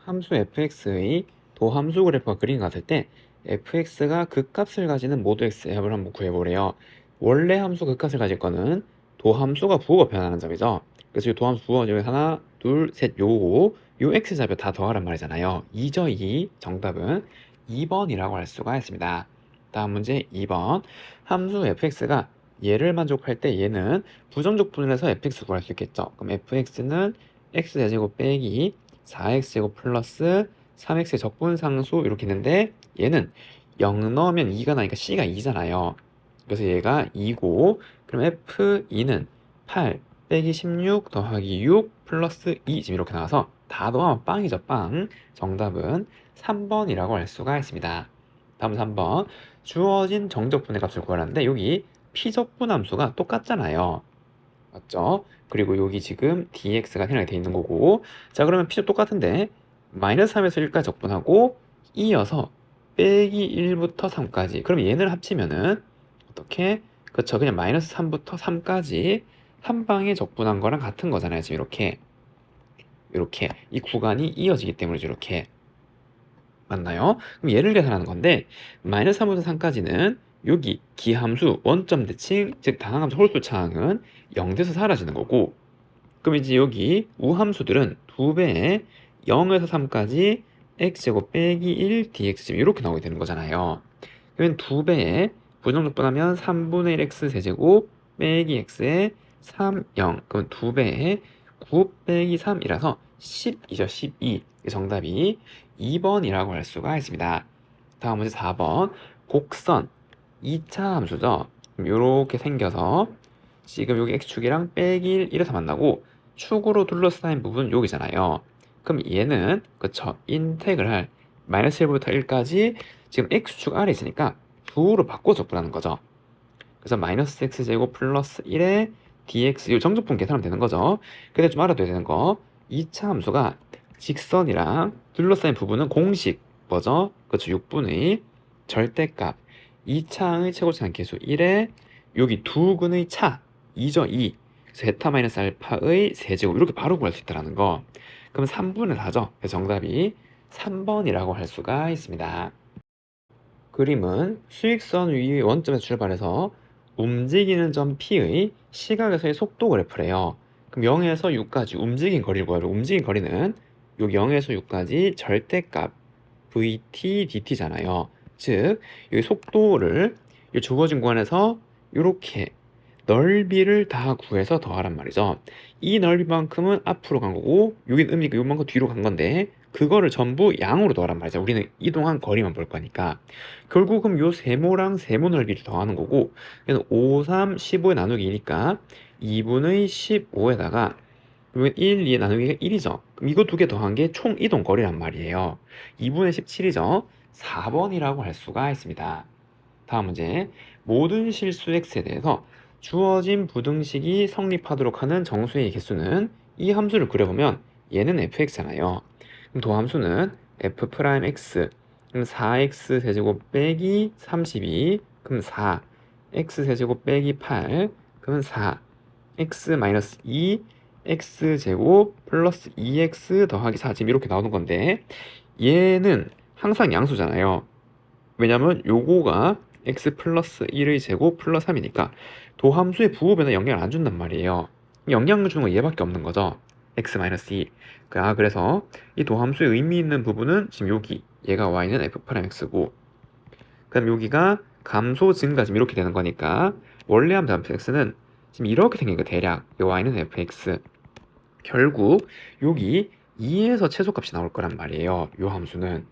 함수 fx의 도함수 그래프가 그림 같을 때 fx가 극값을 가지는 모드 x의 합을 한번 구해보래요. 원래 함수 극값을 가질 거는 도함수가 부호가 변하는 점이죠. 그래서 이 도함수 부호 중에 하나, 둘, 셋, 요거 요 x좌표 다 더하란 말이잖아요. 2죠, 2. 정답은 2번이라고 할 수가 있습니다. 다음 문제 2번. 함수 fx가 얘를 만족할 때 얘는 부정적분을 해서 fx 구할 수 있겠죠. 그럼 fx는 x제곱 빼기 4x제곱 플러스 3x의 적분상수 이렇게 있는데 얘는 0 넣으면 2가 나니까 c가 2잖아요. 그래서 얘가 2고 그럼 f2는 8 빼기 16 더하기 6 플러스 2 지금 이렇게 나와서 다 더하면 빵이죠, 빵. 정답은 3번이라고 할 수가 있습니다. 다음 3번. 주어진 정적분의 값을 구하라는데 여기 피적분 함수가 똑같잖아요. 맞죠? 그리고 여기 지금 dx가 생략이 돼 있는 거고, 자 그러면 p도 똑같은데 마이너스 3에서 1까지 적분하고 이어서 빼기 1부터 3까지, 그럼 얘를 합치면은 어떻게, 그렇죠, 그냥 마이너스 3부터 3까지 한 방에 적분한 거랑 같은 거잖아요. 지금 이렇게 이 구간이 이어지기 때문에 이렇게 맞나요? 그럼 얘를 계산하는 건데 마이너스 3부터 3까지는 여기 기함수 원점 대칭, 즉 다항함수 홀수 차항은 0에서 사라지는 거고, 그럼 이제 여기 우함수들은 2배에 0에서 3까지 x제곱 빼기 1 dx 이렇게 나오게 되는 거잖아요. 그러면 2배에 부정적분하면 3분의 1 x 세제곱 빼기 x에 3, 0. 그럼 2배에 9 빼기 3이라서 12죠. 12. 정답이 2번이라고 할 수가 있습니다. 다음 문제 4번. 곡선 2차 함수죠. 이렇게 생겨서 지금 여기 x축이랑 빼기 1 이래서 만나고 축으로 둘러싸인 부분 여기잖아요. 그럼 얘는 그쵸, 인텍을 할 마이너스 1부터 1까지 지금 x축 아래 있으니까 부호로 바꿔 적분하는 거죠. 그래서 마이너스 x제곱 플러스 1에 dx, 이 정적분 계산하면 되는 거죠. 근데 좀 알아둬야 되는 거, 2차 함수가 직선이랑 둘러싸인 부분은 공식 뭐죠? 그렇죠, 6분의 절대값 2차항의 최고차항 계수 1에 여기 두 근의 차 2죠, 2. 그래서 베타 마이너스 알파의 세제곱 이렇게 바로 구할 수 있다는 거. 그럼 3분의 4죠. 그래서 정답이 3번이라고 할 수가 있습니다. 그림은 수익선 위의 원점에서 출발해서 움직이는 점 P의 시각에서의 속도 그래프래요. 그럼 0에서 6까지 움직인 거리를 구하려. 움직인 거리는 요 0에서 6까지 절대값 VT, DT잖아요. 즉, 이 속도를 이 주어진 구간에서 이렇게 넓이를 다 구해서 더하란 말이죠. 이 넓이만큼은 앞으로 간 거고 여긴 음이니까 요만큼 뒤로 간 건데 그거를 전부 양으로 더하란 말이죠. 우리는 이동한 거리만 볼 거니까. 결국은 요 세모랑 세모 넓이를 더하는 거고, 얘는 5, 3, 15에 나누기 2니까 2분의 15에다가 그러면 1, 2에 나누기가 1이죠. 그럼 이거 두 개 더한 게 총 이동 거리란 말이에요. 2분의 17이죠. 4번이라고 할 수가 있습니다. 다음 문제. 모든 실수 x에 대해서 주어진 부등식이 성립하도록 하는 정수의 개수는, 이 함수를 그려보면 얘는 fx잖아요. 그럼 도함수는 f'x, 그럼 4x 세제곱 빼기 32, 그럼 4, x 세제곱 빼기 8, 그러면 4, x 마이너스 2, x 제곱 플러스 2x 더하기 4 지금 이렇게 나오는 건데 얘는 항상 양수잖아요. 왜냐면 요거가 x 플러스 1의 제곱 플러스 3이니까 도함수의 부호변에 영향을 안 준단 말이에요. 영향을 주는 건 얘밖에 없는 거죠. x 마이너스 2. 그래서 이 도함수의 의미 있는 부분은 지금 여기, 얘가 y는 f'x고, 그다음 여기가 감소 증가 지금 이렇게 되는 거니까 원래 함수 fx는 지금 이렇게 생긴 거 대략, 이 y는 fx. 결국 여기 2에서 최소값이 나올 거란 말이에요. 요 함수는.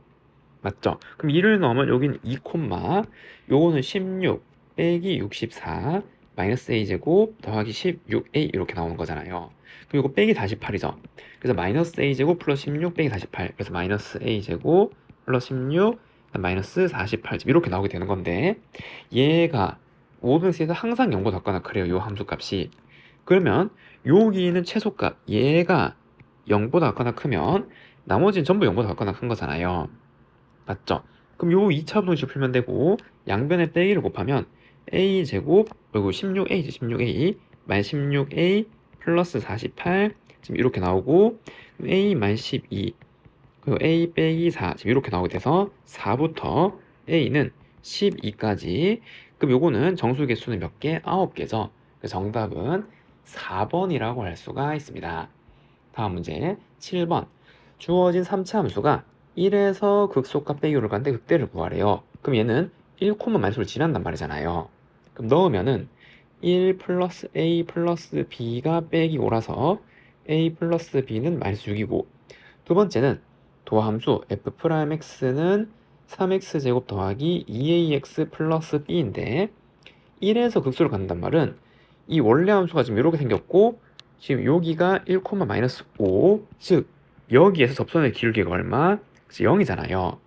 맞죠? 그럼 2를 넣으면 여기는 2 콤마, 요거는 16 빼기 64 마이너스 a제곱 더하기 16a 이렇게 나오는 거잖아요. 그럼 이거 빼기 48이죠. 그래서 마이너스 a제곱 플러스 16 빼기 48, 그래서 마이너스 a제곱 플러스 16 마이너스 48 이렇게 나오게 되는 건데, 얘가 모든 x에서 항상 0보다 작거나 그래요. 요 함수 값이. 그러면 여기는 최소값 얘가 0보다 작거나 크면 나머지는 전부 0보다 작거나 큰 거잖아요. 맞죠? 그럼 요 2차 분식 풀면 되고 양변에 빼기를 곱하면 a제곱 그리고 16a죠. 16a 마이너스 16a 플러스 48 지금 이렇게 나오고 a 마이너스 12, 그리고 a 빼기 4 지금 이렇게 나오게 돼서 4부터 a는 12까지. 그럼 요거는 정수 개수는 몇 개? 9개죠. 그래서 정답은 4번이라고 할 수가 있습니다. 다음 문제 7번. 주어진 3차 함수가 1에서 극소값 빼기로 가는데 극대를 구하래요. 그럼 얘는 1, 마이너스를 지난단 말이잖아요. 그럼 넣으면은 1 플러스 a 플러스 b가 빼기 5라서 a 플러스 b는 마이너스 6이고, 두 번째는 도함수 f'x는 3x제곱 더하기 2ax 플러스 b인데 1에서 극소로 간단 말은 이 원래 함수가 지금 이렇게 생겼고 지금 여기가 1, 마이너스 5, 즉 여기에서 접선의 기울기가 얼마? 0이잖아요.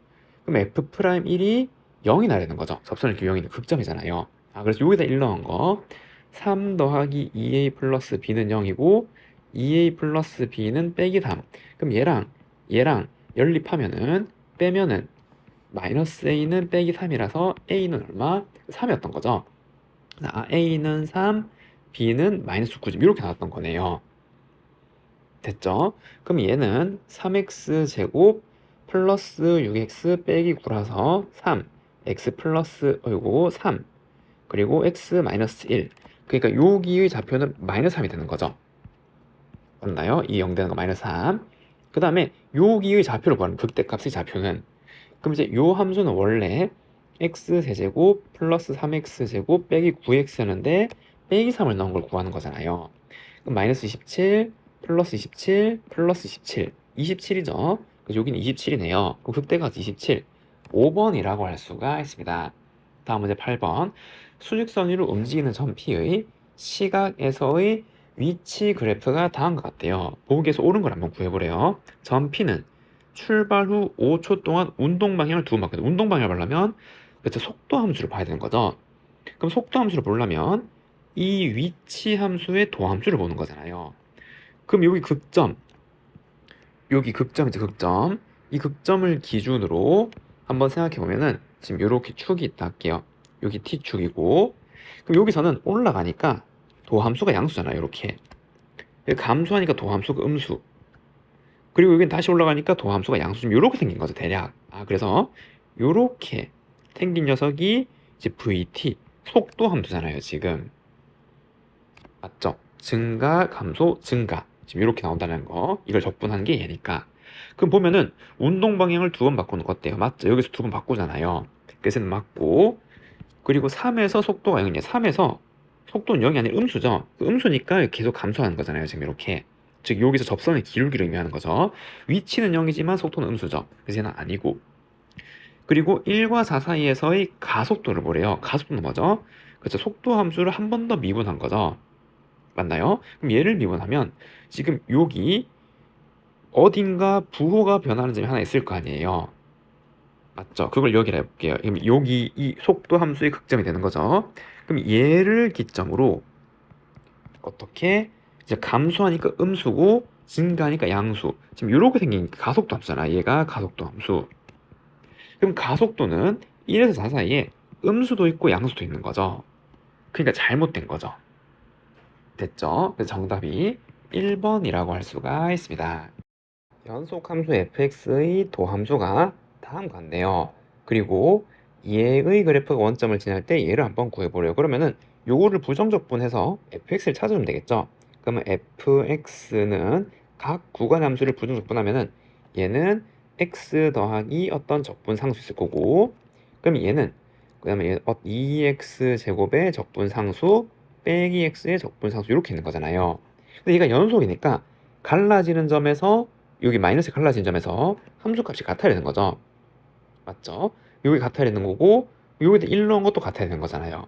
그럼 f'1이 0이 나야 되는 거죠. 접선의 기울기 0이면 극점이잖아요. 그래서 여기다 1 넣은 거 3 더하기 2a 플러스 b는 0이고 2a 플러스 b는 빼기 3. 그럼 얘랑 연립하면은 빼면은 마이너스 a는 빼기 3이라서 a는 얼마? 3이었던 거죠. a는 3, b는 마이너스 9 이렇게 나왔던 거네요. 됐죠? 그럼 얘는 3x제곱 플러스 6x 빼기 9라서 3, x 플러스 3, 그리고 x 마이너스 1. 그러니까 여기의 좌표는 마이너스 3이 되는 거죠. 맞나요? 이 0 되는 거 마이너스 3. 그 다음에 여기의 좌표를 구하는 극대값의 좌표는, 그럼 이제 요 함수는 원래 x세제곱 플러스 3x제곱 빼기 9x였는데 빼기 3을 넣은 걸 구하는 거잖아요. 그럼 마이너스 27 플러스 27 플러스 27 27이죠. 그래서 여기는 27이네요. 그럼 극대값 27 5번이라고 할 수가 있습니다. 다음 문제 8번. 수직선 위로 움직이는 점 P의 시각에서의 위치 그래프가 다음과 같대요. 보기에서 옳은 걸 한번 구해보래요. 점 P는 출발 후 5초 동안 운동 방향을 두고 봤거든요. 운동 방향을 보려면 그쵸, 속도 함수를 봐야 되는 거죠. 그럼 속도 함수를 보려면 이 위치 함수의 도함수를 보는 거잖아요. 그럼 여기 극점이죠, 극점. 이 극점을 기준으로 한번 생각해 보면은 지금 이렇게 축이 있다 할게요. 여기 t축이고, 그럼 여기서는 올라가니까 도함수가 양수잖아요. 이렇게 감소하니까 도함수가 음수, 그리고 여긴 다시 올라가니까 도함수가 양수, 좀 이렇게 생긴 거죠, 대략. 그래서 이렇게 생긴 녀석이 이제 VT 속도 함수잖아요, 지금. 맞죠? 증가, 감소, 증가. 지금 이렇게 나온다는 거. 이걸 적분한 게 얘니까. 그럼 보면은 운동 방향을 2번 바꾸는 거 어때요? 맞죠? 여기서 2번 바꾸잖아요. 그래서 맞고, 그리고 3에서 속도가 0이냐? 3에서 속도는 0이 아니라 음수죠. 그 음수니까 계속 감소하는 거잖아요, 지금 이렇게. 즉 여기서 접선의 기울기를 의미하는 거죠. 위치는 0이지만 속도는 음수죠. 그래서 얘는 아니고. 그리고 1과 4 사이에서의 가속도를 보래요. 가속도는 뭐죠? 그렇죠. 속도 함수를 한 번 더 미분한 거죠. 맞나요? 그럼 얘를 미분하면 지금 여기 어딘가 부호가 변하는 점이 하나 있을 거 아니에요. 맞죠? 그걸 여기라 해볼게요. 그럼 여기 이 속도 함수의 극점이 되는 거죠. 그럼 얘를 기점으로 어떻게 이제 감소하니까 음수고 증가하니까 양수. 지금 이렇게 생긴 가속도 함수잖아. 얘가 가속도 함수. 그럼 가속도는 1에서 4 사이에 음수도 있고 양수도 있는 거죠. 그러니까 잘못된 거죠. 됐죠? 그래서 정답이 1번이라고 할 수가 있습니다. 연속함수 fx의 도함수가 다음과 같네요. 그리고 얘의 그래프가 원점을 지날 때 얘를 한번 구해보려고 그러면은 요거를 부정적분해서 fx를 찾아주면 되겠죠. 그러면 fx는 각 구간의 함수를 부정적분하면은 얘는 x 더하기 어떤 적분상수 있을 거고, 그럼 얘는 그 다음에 2x 제곱의 적분상수 빼기 x의 적분상수 이렇게 있는 거잖아요. 근데 얘가 연속이니까 갈라지는 점에서 여기 마이너스 갈라진 점에서 함수값이 같아야 되는 거죠. 맞죠? 여기 같아야 되는 거고 여기다 1 넣은 것도 같아야 되는 거잖아요.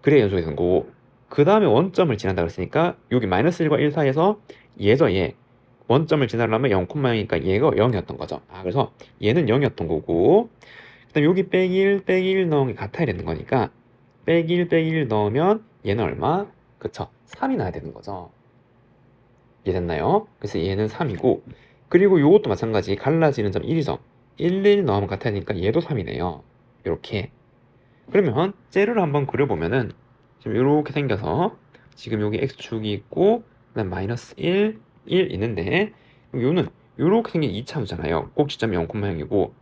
그래야 연속이 되는 거고, 그 다음에 원점을 지난다 그랬으니까 여기 마이너스 1과 1 사이에서 얘죠, 얘. 원점을 지나려면 0,0이니까 얘가 0이었던 거죠. 그래서 얘는 0이었던 거고, 그 다음에 여기 빼기 1 빼기 1 넣은 게 같아야 되는 거니까 빼기 1 빼기 1 넣으면 얘는 얼마? 그쵸, 3이 나야 되는 거죠. 이해됐나요? 그래서 얘는 3이고, 그리고 이것도 마찬가지 갈라지는 점 1이죠. 1 넣으면 같으니까 얘도 3이네요. 이렇게. 그러면 째를 한번 그려보면은 지금 이렇게 생겨서 지금 여기 x축이 있고 그다음 마이너스 1, 1 있는데, 그럼 요는 요렇게 생긴 2차 함수잖아요. 꼭 지점이 0,0이고.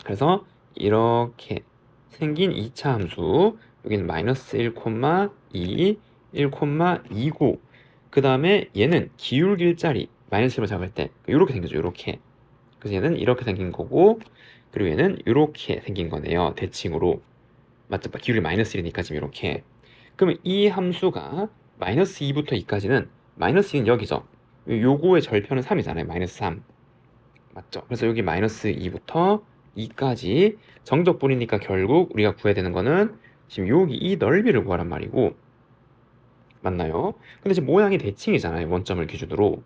그래서 이렇게 생긴 2차 함수, 여기는 마이너스 1,2, 1,29. 그 다음에 얘는 기울기짜리 마이너스 1을 잡을 때 이렇게 생기죠. 이렇게. 그래서 얘는 이렇게 생긴 거고, 그리고 얘는 이렇게 생긴 거네요. 대칭으로. 맞죠? 기울기 마이너스 1이니까 지금 이렇게. 그러면 이 함수가 마이너스 2부터 2까지는 마이너스 2는 여기죠. 요거의 절편은 3이잖아요. 마이너스 3. 맞죠? 그래서 여기 마이너스 2부터 2까지 정적분이니까 결국 우리가 구해야 되는 거는 지금 여기 이 넓이를 구하란 말이고, 맞나요? 근데 지금 모양이 대칭이잖아요. 원점을 기준으로.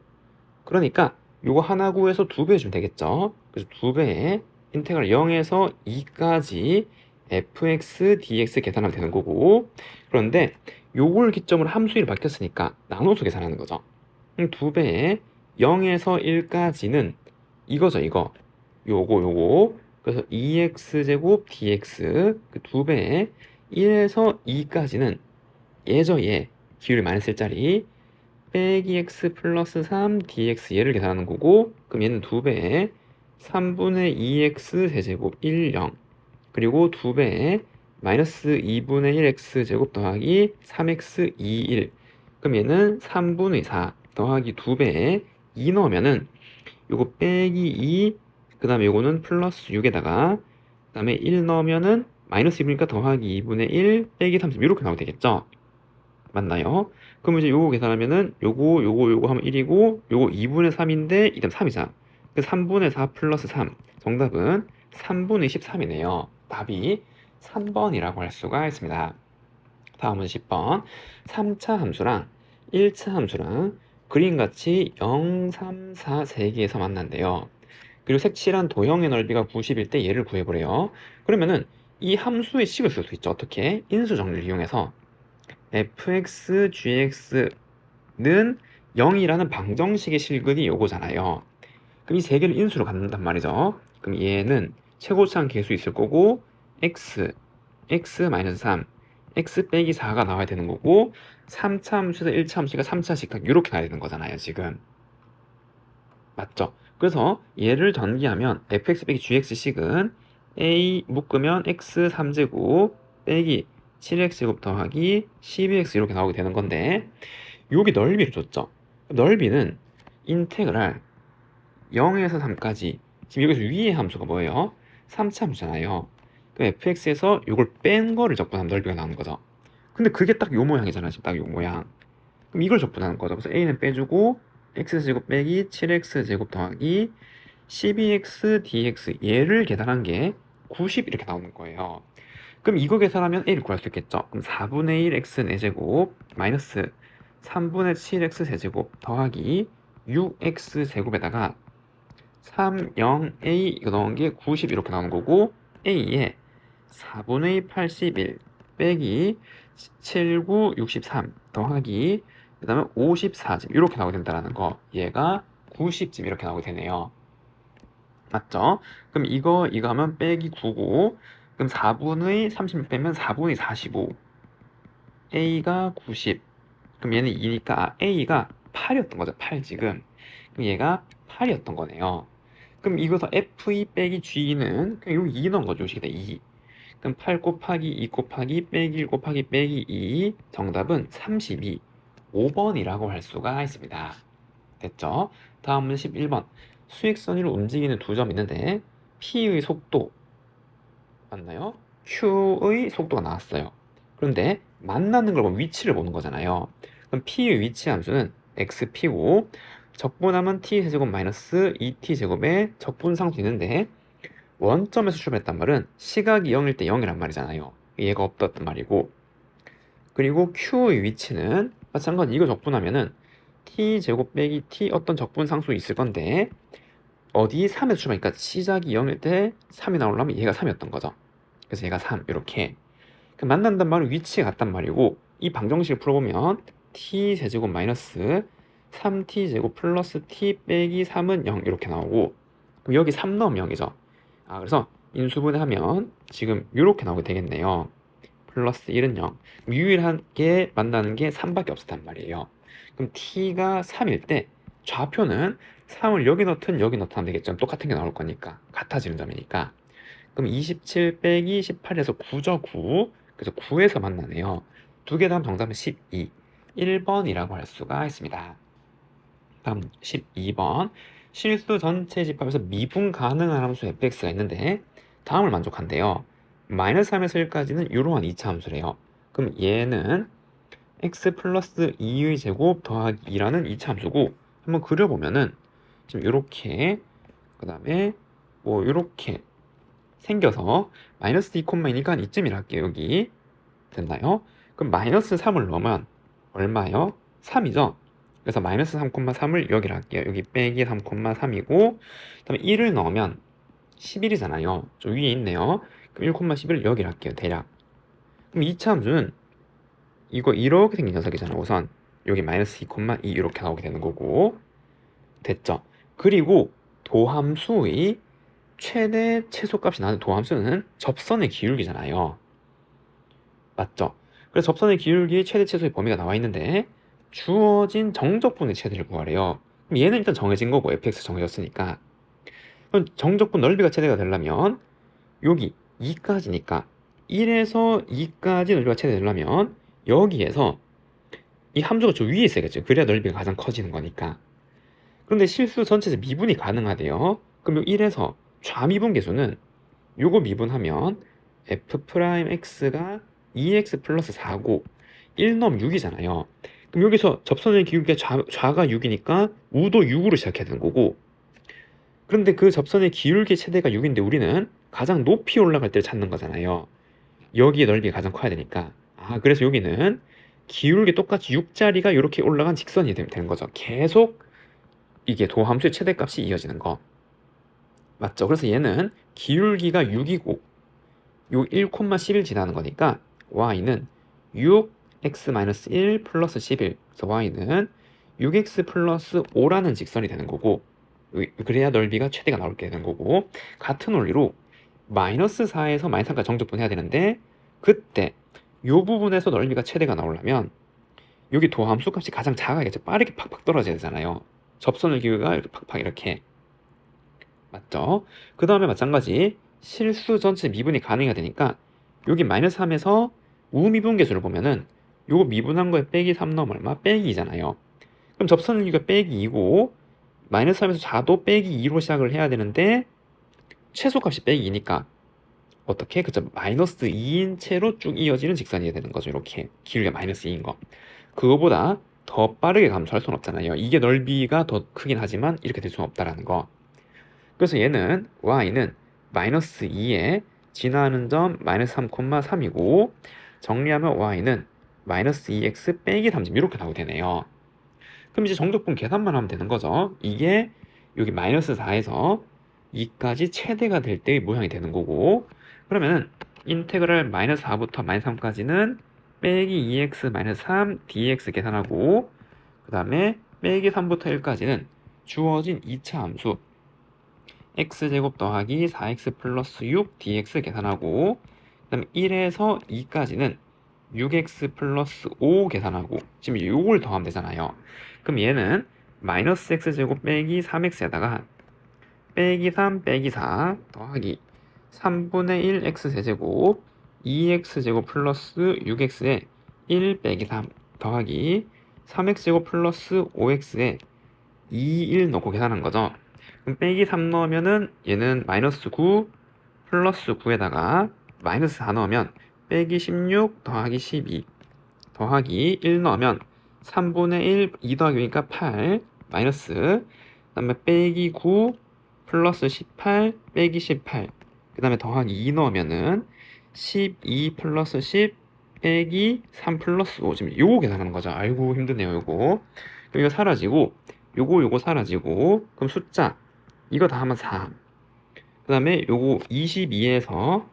그러니까 요거 하나 구해서 2배 해주면 되겠죠? 그래서 2배에 인테그랄 0에서 2까지 fx dx 계산하면 되는 거고, 그런데 요걸 기점으로 함수를 바뀌었으니까 나눠서 계산하는 거죠. 2배에 0에서 1까지는 이거죠, 이거. 요거. 그래서 2x제곱 dx 그 2배에 1에서 2까지는 얘죠, 얘. 기울이 마이너스 1짜리 빼기 x 플러스 3 dx 얘를 계산하는 거고, 그럼 얘는 2배에 3분의 2x 세제곱 1, 0. 그리고 2배에 마이너스 2분의 1x 제곱 더하기 3x 2, 1. 그럼 얘는 3분의 4 더하기 2배에 2 넣으면은 요거 빼기 2, 그 다음에 요거는 플러스 6에다가, 그 다음에 1 넣으면은 마이너스 2니까 더하기 2분의 1 빼기 30 이렇게 나오면 되겠죠? 맞나요? 그럼 이제 요거 계산하면은 요거 하면 1이고, 요거 2분의 3인데 이다음 3이잖아. 그 3분의 4 플러스 3. 정답은 3분의 13이네요. 답이 3번이라고 할 수가 있습니다. 다음은 10번. 3차 함수랑 1차 함수랑 그림같이 0, 3, 4 3개에서 만난대요. 그리고 색칠한 도형의 넓이가 90일 때 얘를 구해보래요. 그러면은 이 함수의 식을 쓸 수 있죠. 어떻게? 인수 정리를 이용해서 fx, gx는 0이라는 방정식의 실근이 요거잖아요. 그럼 이 세 개를 인수로 갖는단 말이죠. 그럼 얘는 최고차항 계수 있을 거고, x-3, x 빼기 4가 나와야 되는 거고, 3차 함수에서 1차 함수가 3차씩 딱 이렇게 나와야 되는 거잖아요, 지금. 맞죠? 그래서 얘를 전기하면 fx 빼기 gx식은 a 묶으면 x 3제곱 빼기 7x제곱 더하기 12x 이렇게 나오게 되는 건데, 여기 넓이를 줬죠. 넓이는 인테그랄 0에서 3까지, 지금 여기서 위의 함수가 뭐예요? 3차 함수잖아요. 그럼 fx에서 이걸 뺀 거를 적분하면 넓이가 나오는 거죠. 근데 그게 딱 요 모양이잖아요. 지금 딱 요 모양. 그럼 이걸 적분하는 거죠. 그래서 a는 빼주고 x제곱 빼기 7x제곱 더하기 12x dx 얘를 계산한 게 90 이렇게 나오는 거예요. 그럼 이거 계산하면 a를 구할 수 있겠죠. 그럼 4분의 1 x 4제곱 마이너스 3분의 7 x 세제곱 더하기 6x 제곱에다가 3, 0, a 이거 넣은 게 90 이렇게 나오는 거고, a에 4분의 81 빼기 7, 9, 63 더하기 그 다음에 54쯤 이렇게 나오게 된다는 거. 얘가 90쯤 이렇게 나오게 되네요. 맞죠? 그럼 이거 하면 빼기 9고, 그럼 4분의 36 빼면 4분의 45, a가 90. 그럼 얘는 2니까 a가 8이었던 거죠. 8 지금. 그럼 얘가 8이었던 거네요. 그럼 이거서 f2 빼기 g는 그냥 여기 2 넣은 거죠. 여기다 2. 그럼 8 곱하기 2 곱하기 빼기 1 곱하기 빼기 2, 정답은 32, 5번이라고 할 수가 있습니다. 됐죠? 다음은 11번. 수직선 위로 움직이는 두 점 있는데 p의 속도 맞나요? q의 속도가 나왔어요. 그런데 만나는 걸 보면 위치를 보는 거잖아요. 그럼 p의 위치 함수는 xp고 적분하면 t세제곱 마이너스 2t제곱의 적분상수 있는데, 원점에서 출발했단 말은 시각이 0일 때 0이란 말이잖아요. 얘가 없었단 말이고, 그리고 q의 위치는 마찬가지 이거 적분하면은 t제곱 빼기 t 어떤 적분상수 있을 건데, 어디 3에서 출발하니까 시작이 0일 때 3이 나오려면 얘가 3이었던 거죠. 그래서 얘가 3 이렇게. 만난단 말은 위치에 같단 말이고, 이 방정식을 풀어보면 t 세제곱 마이너스 3t 제곱 플러스 t 빼기 3은 0 이렇게 나오고, 그럼 여기 3 넣으면 0이죠. 그래서 인수분해하면 지금 이렇게 나오게 되겠네요. 플러스 1은 0. 유일하게 만나는 게 3밖에 없었단 말이에요. 그럼 t가 3일 때 좌표는 3을 여기 넣든 여기 넣든 하면 되겠죠. 똑같은 게 나올 거니까. 같아지는 점이니까. 그럼 27 빼기 18에서 9죠, 9. 그래서 9에서 만나네요. 두 개 다 정답은 12. 1번이라고 할 수가 있습니다. 다음 12번. 실수 전체 집합에서 미분 가능한 함수 fx가 있는데 다음을 만족한대요. 마이너스 3에서 1까지는 이러한 2차 함수래요. 그럼 얘는 x 플러스 2의 제곱 더하기 2라는 2차 함수고 한번 그려보면은 지금 이렇게 그 다음에 뭐 이렇게 생겨서 마이너스 2,2니까 이쯤이라 할게요. 여기 됐나요? 그럼 마이너스 3을 넣으면 얼마요? 3이죠? 그래서 마이너스 3,3을 여기로 할게요. 여기 빼기 3,3이고 그 다음에 1을 넣으면 11이잖아요. 저 위에 있네요. 그럼 1,11을 여기로 할게요. 대략. 그럼 2차 함수는 이거 이렇게 생긴 녀석이잖아요. 우선 여기 마이너스 2,2 이렇게 나오게 되는 거고 됐죠? 그리고 도함수의 최대 최소값이 나는 도함수는 접선의 기울기잖아요. 맞죠? 그래서 접선의 기울기의 최대 최소의 범위가 나와 있는데 주어진 정적분의 최대를 구하래요. 그럼 얘는 일단 정해진 거고 fx 정해졌으니까 그럼 정적분 넓이가 최대가 되려면 여기 2까지니까 1에서 2까지 넓이가 최대되려면 여기에서 이 함수가 저 위에 있어야겠죠. 그래야 넓이가 가장 커지는 거니까. 그런데 실수 전체에서 미분이 가능하대요. 그럼 요 1에서 좌미분 계수는 요거 미분하면 f'x가 2x 플러스 4고 1 넣으면 6이잖아요. 그럼 여기서 접선의 기울기가 좌가 6이니까 우도 6으로 시작해야 되는 거고 그런데 그 접선의 기울기 최대가 6인데 우리는 가장 높이 올라갈 때를 찾는 거잖아요. 여기의 넓이가 가장 커야 되니까 그래서 여기는 기울기 똑같이 6자리가 이렇게 올라간 직선이 되는 거죠. 계속 이게 도함수의 최대값이 이어지는 거 맞죠? 그래서 얘는 기울기가 6이고 요 1,11 지나는 거니까 y는 6x-1 플러스 11 그래서 y는 6x 플러스 5라는 직선이 되는 거고 그래야 넓이가 최대가 나오게 되는 거고 같은 원리로 마이너스 4에서 마이너스 3까지 정적분 해야 되는데 그때 요 부분에서 넓이가 최대가 나오려면 여기 도함수 값이 가장 작아야겠죠. 빠르게 팍팍 떨어져야 되잖아요. 접선의 기울기가 이렇게 팍팍 이렇게 맞죠? 그 다음에 마찬가지 실수 전체 미분이 가능해야 되니까 여기 마이너스 3에서 우미분 계수를 보면은 요거 미분한 거에 빼기 3 넣으면 얼마? 빼기 2잖아요. 그럼 접선의 기울기가 빼기 2고 마이너스 3에서 좌도 빼기 2로 시작을 해야 되는데 최소값이 빼기 2니까 어떻게? 그죠? 마이너스 2인 채로 쭉 이어지는 직선이 되는 거죠. 이렇게 기울기가 마이너스 2인 거. 그거보다 더 빠르게 감소할 수는 없잖아요. 이게 넓이가 더 크긴 하지만 이렇게 될 수는 없다라는 거. 그래서 얘는 y는 마이너스 2에 지나는 점 마이너스 3,3이고 정리하면 y는 마이너스 2x 빼기 3점 이렇게 나오게 되네요. 그럼 이제 정적분 계산만 하면 되는 거죠. 이게 여기 마이너스 4에서 2까지 최대가 될 때의 모양이 되는 거고 그러면은 인테그랄 마이너스 4부터 마이너스 3까지는 빼기 2x 마이너스 3 dx 계산하고 그 다음에 빼기 3부터 1까지는 주어진 2차 함수 x제곱 더하기 4x 플러스 6 dx 계산하고 그 다음에 1에서 2까지는 6x 플러스 5 계산하고 지금 요걸 더하면 되잖아요. 그럼 얘는 마이너스 x제곱 빼기 3x에다가 빼기 3 빼기 4 더하기 3분의 1 x세제곱 2x제곱 플러스 6x에 1 빼기 3 더하기 3x제곱 플러스 5x에 2, 1 넣고 계산한 거죠. 그럼 빼기 3 넣으면은 얘는 마이너스 9 플러스 9에다가 마이너스 4 넣으면 빼기 16 더하기 12 더하기 1 넣으면 3분의 1 2 더하기 5니까 8 마이너스 그 다음에 빼기 9 플러스 18 빼기 18 그 다음에 더하기 2 넣으면은 12 플러스 10 빼기 3 플러스 5 지금 요거 계산하는 거죠. 아이고 힘드네요 요거. 그럼 이거 사라지고 요거 사라지고 그럼 숫자 이거 다 하면 4 그 다음에 요거 22에서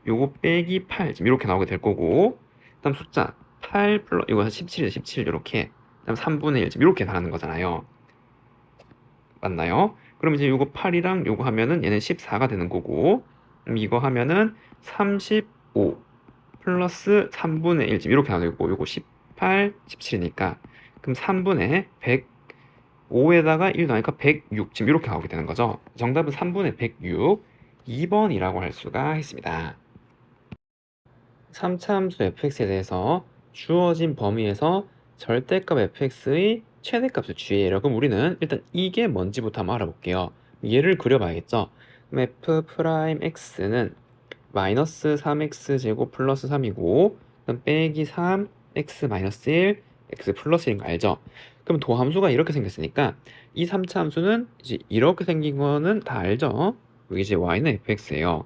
요거 빼기 8 지금 이렇게 나오게 될 거고 그 다음 숫자 8 플러스 이거 17이죠 17 이렇게 그 다음 3분의 1 지금 이렇게 나가는 거잖아요. 맞나요? 그럼 이제 요거 8이랑 요거 하면은 얘는 14가 되는 거고 그럼 이거 하면은 35 플러스 3분의 1 지금 이렇게 나오고 요거 18 17이니까 그럼 3분의 100 5에다가 1 더하니까 106. 지금 이렇게 나오게 되는 거죠. 정답은 3분의 106, 2번이라고 할 수가 있습니다. 3차 함수 fx에 대해서 주어진 범위에서 절대값 fx의 최대값을 취해요. 그럼 우리는 일단 이게 뭔지부터 한번 알아볼게요. 얘를 그려봐야겠죠. 그럼 f'x는 마이너스 3x 제곱 플러스 3이고 그럼 빼기 3 x 마이너스 1 x 플러스 1인 거 알죠? 그럼 도함수가 이렇게 생겼으니까 이 3차 함수는 이제 이렇게 생긴 거는 다 알죠? 여기 이제 y는 fx예요.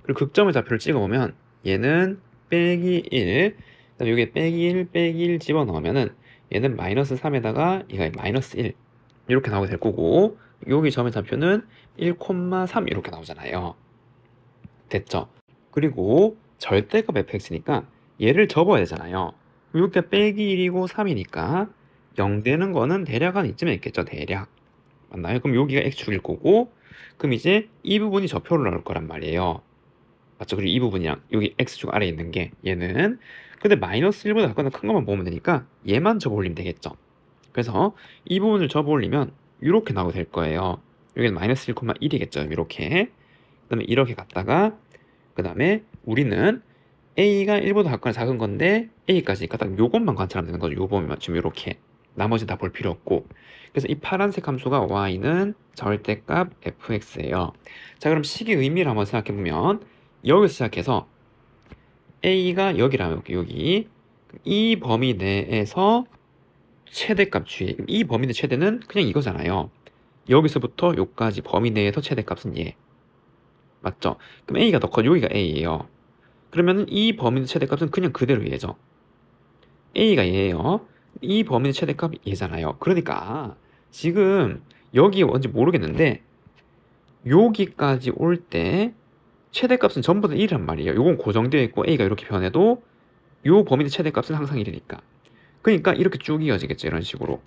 그리고 극점의 좌표를 찍어보면 얘는 빼기 1, 그다음에 여기에 빼기 1, 빼기 1 집어넣으면은 얘는 마이너스 3에다가 얘가 마이너스 1 이렇게 나오게 될 거고 여기 점의 좌표는 1,3 이렇게 나오잖아요. 됐죠? 그리고 절대값 fx니까 얘를 접어야 되잖아요. 여기가 빼기 1이고 3이니까 0 되는 거는 대략 한 이쯤에 있겠죠, 대략. 맞나요? 그럼 여기가 x축일 거고 그럼 이제 이 부분이 좌표로 나올 거란 말이에요. 맞죠? 그리고 이 부분이랑 여기 x축 아래에 있는 게 얘는 근데 마이너스 1보다 약간 큰 것만 보면 되니까 얘만 접어 올리면 되겠죠. 그래서 이 부분을 접어 올리면 이렇게 나오게 될 거예요. 여기는 마이너스 1,1이겠죠. 이렇게. 그 다음에 이렇게 갔다가 그 다음에 우리는 a가 1보다 작거나 작은 건데 a까지니까 딱 요것만 관찰하면 되는 거죠. 요 범위만 지금 이렇게. 나머지 다 볼 필요 없고. 그래서 이 파란색 함수가 y는 절대값 fx예요. 자, 그럼 식의 의미를 한번 생각해 보면 여기서 시작해서 a가 여기라면 여기 이 범위 내에서 최대값 취해. 이 범위 내 최대는 그냥 이거잖아요. 여기서부터 여기까지 범위 내에서 최대값은 얘. 맞죠? 그럼 a가 더 커. 여기가 a예요. 그러면 이 범위 내 최대값은 그냥 그대로 얘죠. a가 얘예요. 이 범위 내 최대값이 얘잖아요. 그러니까 지금 여기 뭔지 모르겠는데 여기까지 올 때 최대값은 전부 다 1이란 말이에요. 요건 고정되어 있고 a가 이렇게 변해도 요 범위의 최대값은 항상 1이니까. 그러니까 이렇게 쭉 이어지겠죠. 이런 식으로.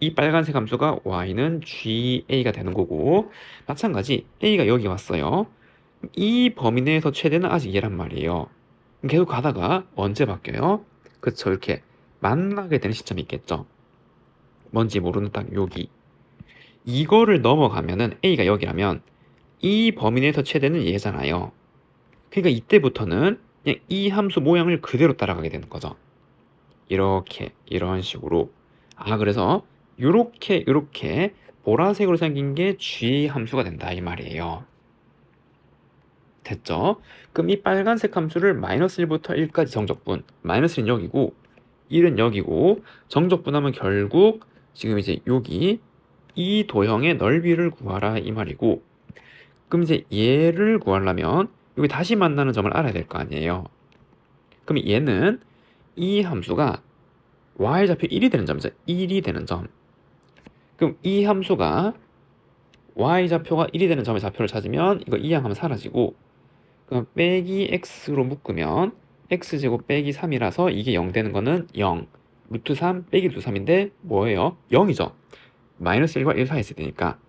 이 빨간색 함수가 y는 ga가 되는 거고 마찬가지 a가 여기 왔어요. 이 범위 내에서 최대는 아직 얘란 말이에요. 계속 가다가 언제 바뀌어요? 그쵸, 이렇게 만나게 되는 시점이 있겠죠. 뭔지 모르는 딱 여기. 이거를 넘어가면은 a가 여기라면 이 범위 내에서 최대는 얘잖아요. 그러니까 이때부터는 그냥 이 함수 모양을 그대로 따라가게 되는 거죠. 이렇게 이런 식으로. 그래서 요렇게 보라색으로 생긴 게 g 함수가 된다 이 말이에요. 됐죠? 그럼 이 빨간색 함수를 마이너스 1부터 1까지 정적분, 마이너스 1은 여기고 1은 여기고 정적분하면 결국 지금 이제 여기 이 도형의 넓이를 구하라 이 말이고 그럼 이제 얘를 구하려면 여기 다시 만나는 점을 알아야 될 거 아니에요. 그럼 얘는 이 함수가 y좌표 1이 되는 점이죠. 1이 되는 점. 그럼 이 함수가 y좌표가 1이 되는 점의 좌표를 찾으면 이거 이항하면 사라지고 그럼 빼기 x로 묶으면 x제곱 빼기 3이라서 이게 0 되는 거는 0 루트 3 빼기 루트 3인데 뭐예요? 0이죠. 마이너스 1과 1 사이에 있을 때니까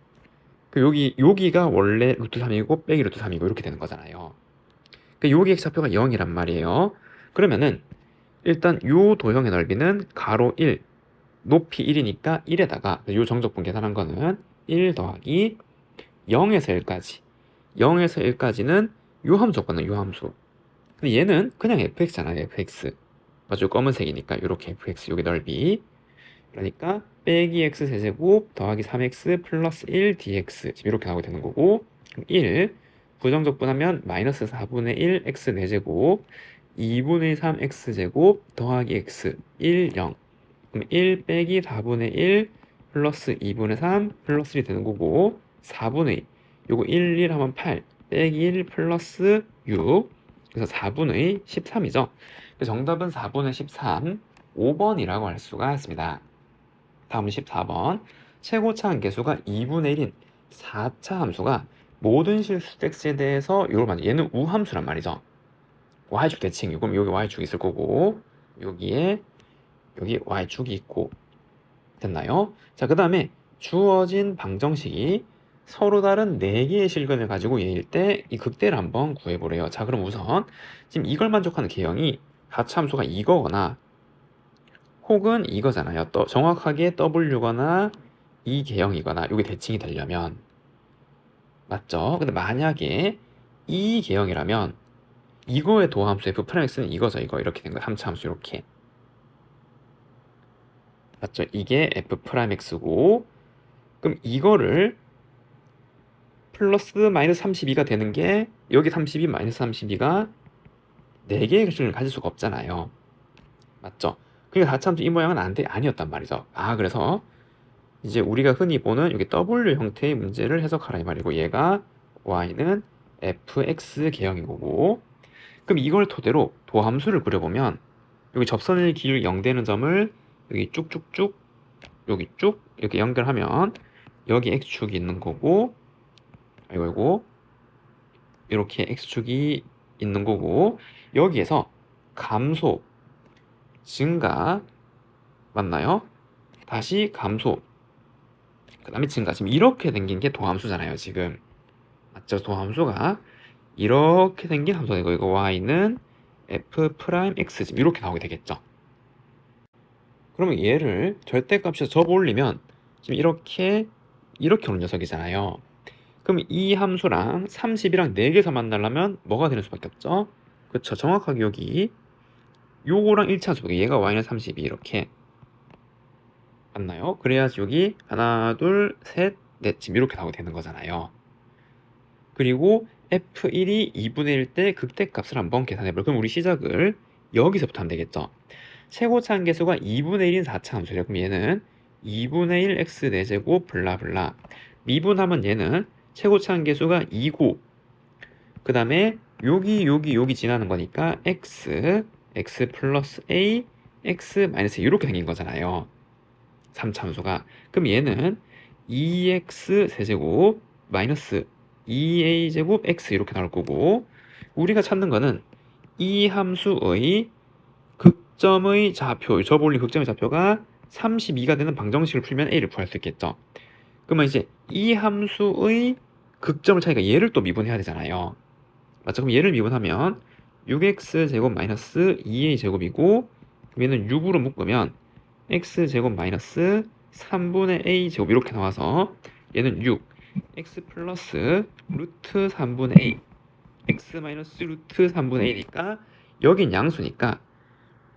여기가 원래 루트 3이고 빼기 루트 3이고 이렇게 되는 거잖아요. 그러니까 여기 x좌표가 0이란 말이에요. 그러면은 일단 요 도형의 넓이는 가로 1 높이 1이니까 1에다가 요 정적분 계산한 거는 1 더하기 0에서 1까지 0에서 1까지는 요 함수 줬거든요. 요 함수. 근데 얘는 그냥 fx잖아요. fx. 맞죠? 검은색이니까 이렇게 fx 여기 넓이. 그러니까 빼기 x 세제곱 더하기 3x 플러스 1 dx 지금 이렇게 나오게 되는 거고 그럼 1 부정적분하면 마이너스 4분의 1 x 4제곱 2분의 3 x제곱 더하기 x 1 0 그럼 1 빼기 4분의 1 플러스 2분의 3 플러스 1이 되는 거고 4분의 2 요거 1 하면 8 빼기 1 플러스 6 그래서 4분의 13이죠. 정답은 4분의 13 5번이라고 할 수가 있습니다. 다음은 14번 최고차 함계수가 2분의 1인 4차 함수가 모든 실수 x에 대해서 이걸 만져 얘는 우함수란 말이죠. y축 대칭 그럼 여기 y축이 있을 거고 여기에 여기 y축이 있고 됐나요? 자, 그 다음에 주어진 방정식이 서로 다른 4개의 실근을 가지고 얘일 때 이 극대를 한번 구해보래요. 자, 그럼 우선 지금 이걸 만족하는 개형이 4차 함수가 이거거나 혹은 이거잖아요. 또 정확하게 W거나 이 개형이거나 이게 대칭이 되려면 맞죠? 근데 만약에 이 개형이라면 이거의 도함수 f'x는 이거죠. 이거 이렇게 된 거예요. 함수함수 이렇게 맞죠? 이게 f'x고 그럼 이거를 플러스 마이너스 32가 되는 게 여기 32 마이너스 32가 4개의 객수를 가질 수가 없잖아요. 맞죠? 그러니까 다차함수 이 모양은 아니었단 말이죠. 그래서 이제 우리가 흔히 보는 여기 W 형태의 문제를 해석하라 이 말이고 얘가 y는 fx 개형인 거고 그럼 이걸 토대로 도함수를 그려보면 여기 접선의 길이 0 되는 점을 여기 쭉쭉쭉 여기 쭉 이렇게 연결하면 여기 x축이 있는 거고 아이고 이렇게 x축이 있는 거고 여기에서 감소 증가 맞나요? 다시 감소 그 다음에 증가 지금 이렇게 생긴 게 도함수잖아요 지금 맞죠? 도함수가 이렇게 생긴 함수가 되고 이거 y는 f'x 지금 이렇게 나오게 되겠죠. 그러면 얘를 절대값에서 접어올리면 지금 이렇게 오는 녀석이잖아요. 그럼 이 함수랑 30이랑 4개에서 만나려면 뭐가 되는 수밖에 없죠? 그쵸 정확하게 여기 요거랑 일치하죠. 얘가 y는 32 이렇게 맞나요? 그래야지 여기 하나 둘 셋 넷 지금 이렇게 나오게 되는 거잖아요. 그리고 f1이 2분의 1 때 극대값을 한번 계산해볼게요. 그럼 우리 시작을 여기서부터 하면 되겠죠. 최고차 한계수가 2분의 1인 4차 함수래요. 그럼 얘는 2분의 1 x 4제곱 블라블라 미분하면 얘는 최고차 한계수가 2고 그 다음에 여기 지나는 거니까 x 플러스 a x 마이너스 이렇게 생긴 거잖아요. 3차 함수가 그럼 얘는 2x 세제곱 마이너스 2a 제곱 x 이렇게 나올 거고 우리가 찾는 거는 이 함수의 극점의 좌표 접어올린 극점의 좌표가 32가 되는 방정식을 풀면 a를 구할 수 있겠죠. 그러면 이제 이 함수의 극점을 차이가 얘를 또 미분해야 되잖아요. 맞죠? 그럼 얘를 미분하면 6x 제곱 마이너스 2a 제곱이고 얘는 6으로 묶으면 x 제곱 마이너스 3분의 a 제곱 이렇게 나와서 얘는 6 x 플러스 루트 3분의 a x 마이너스 루트 3분의 a니까 여긴 양수니까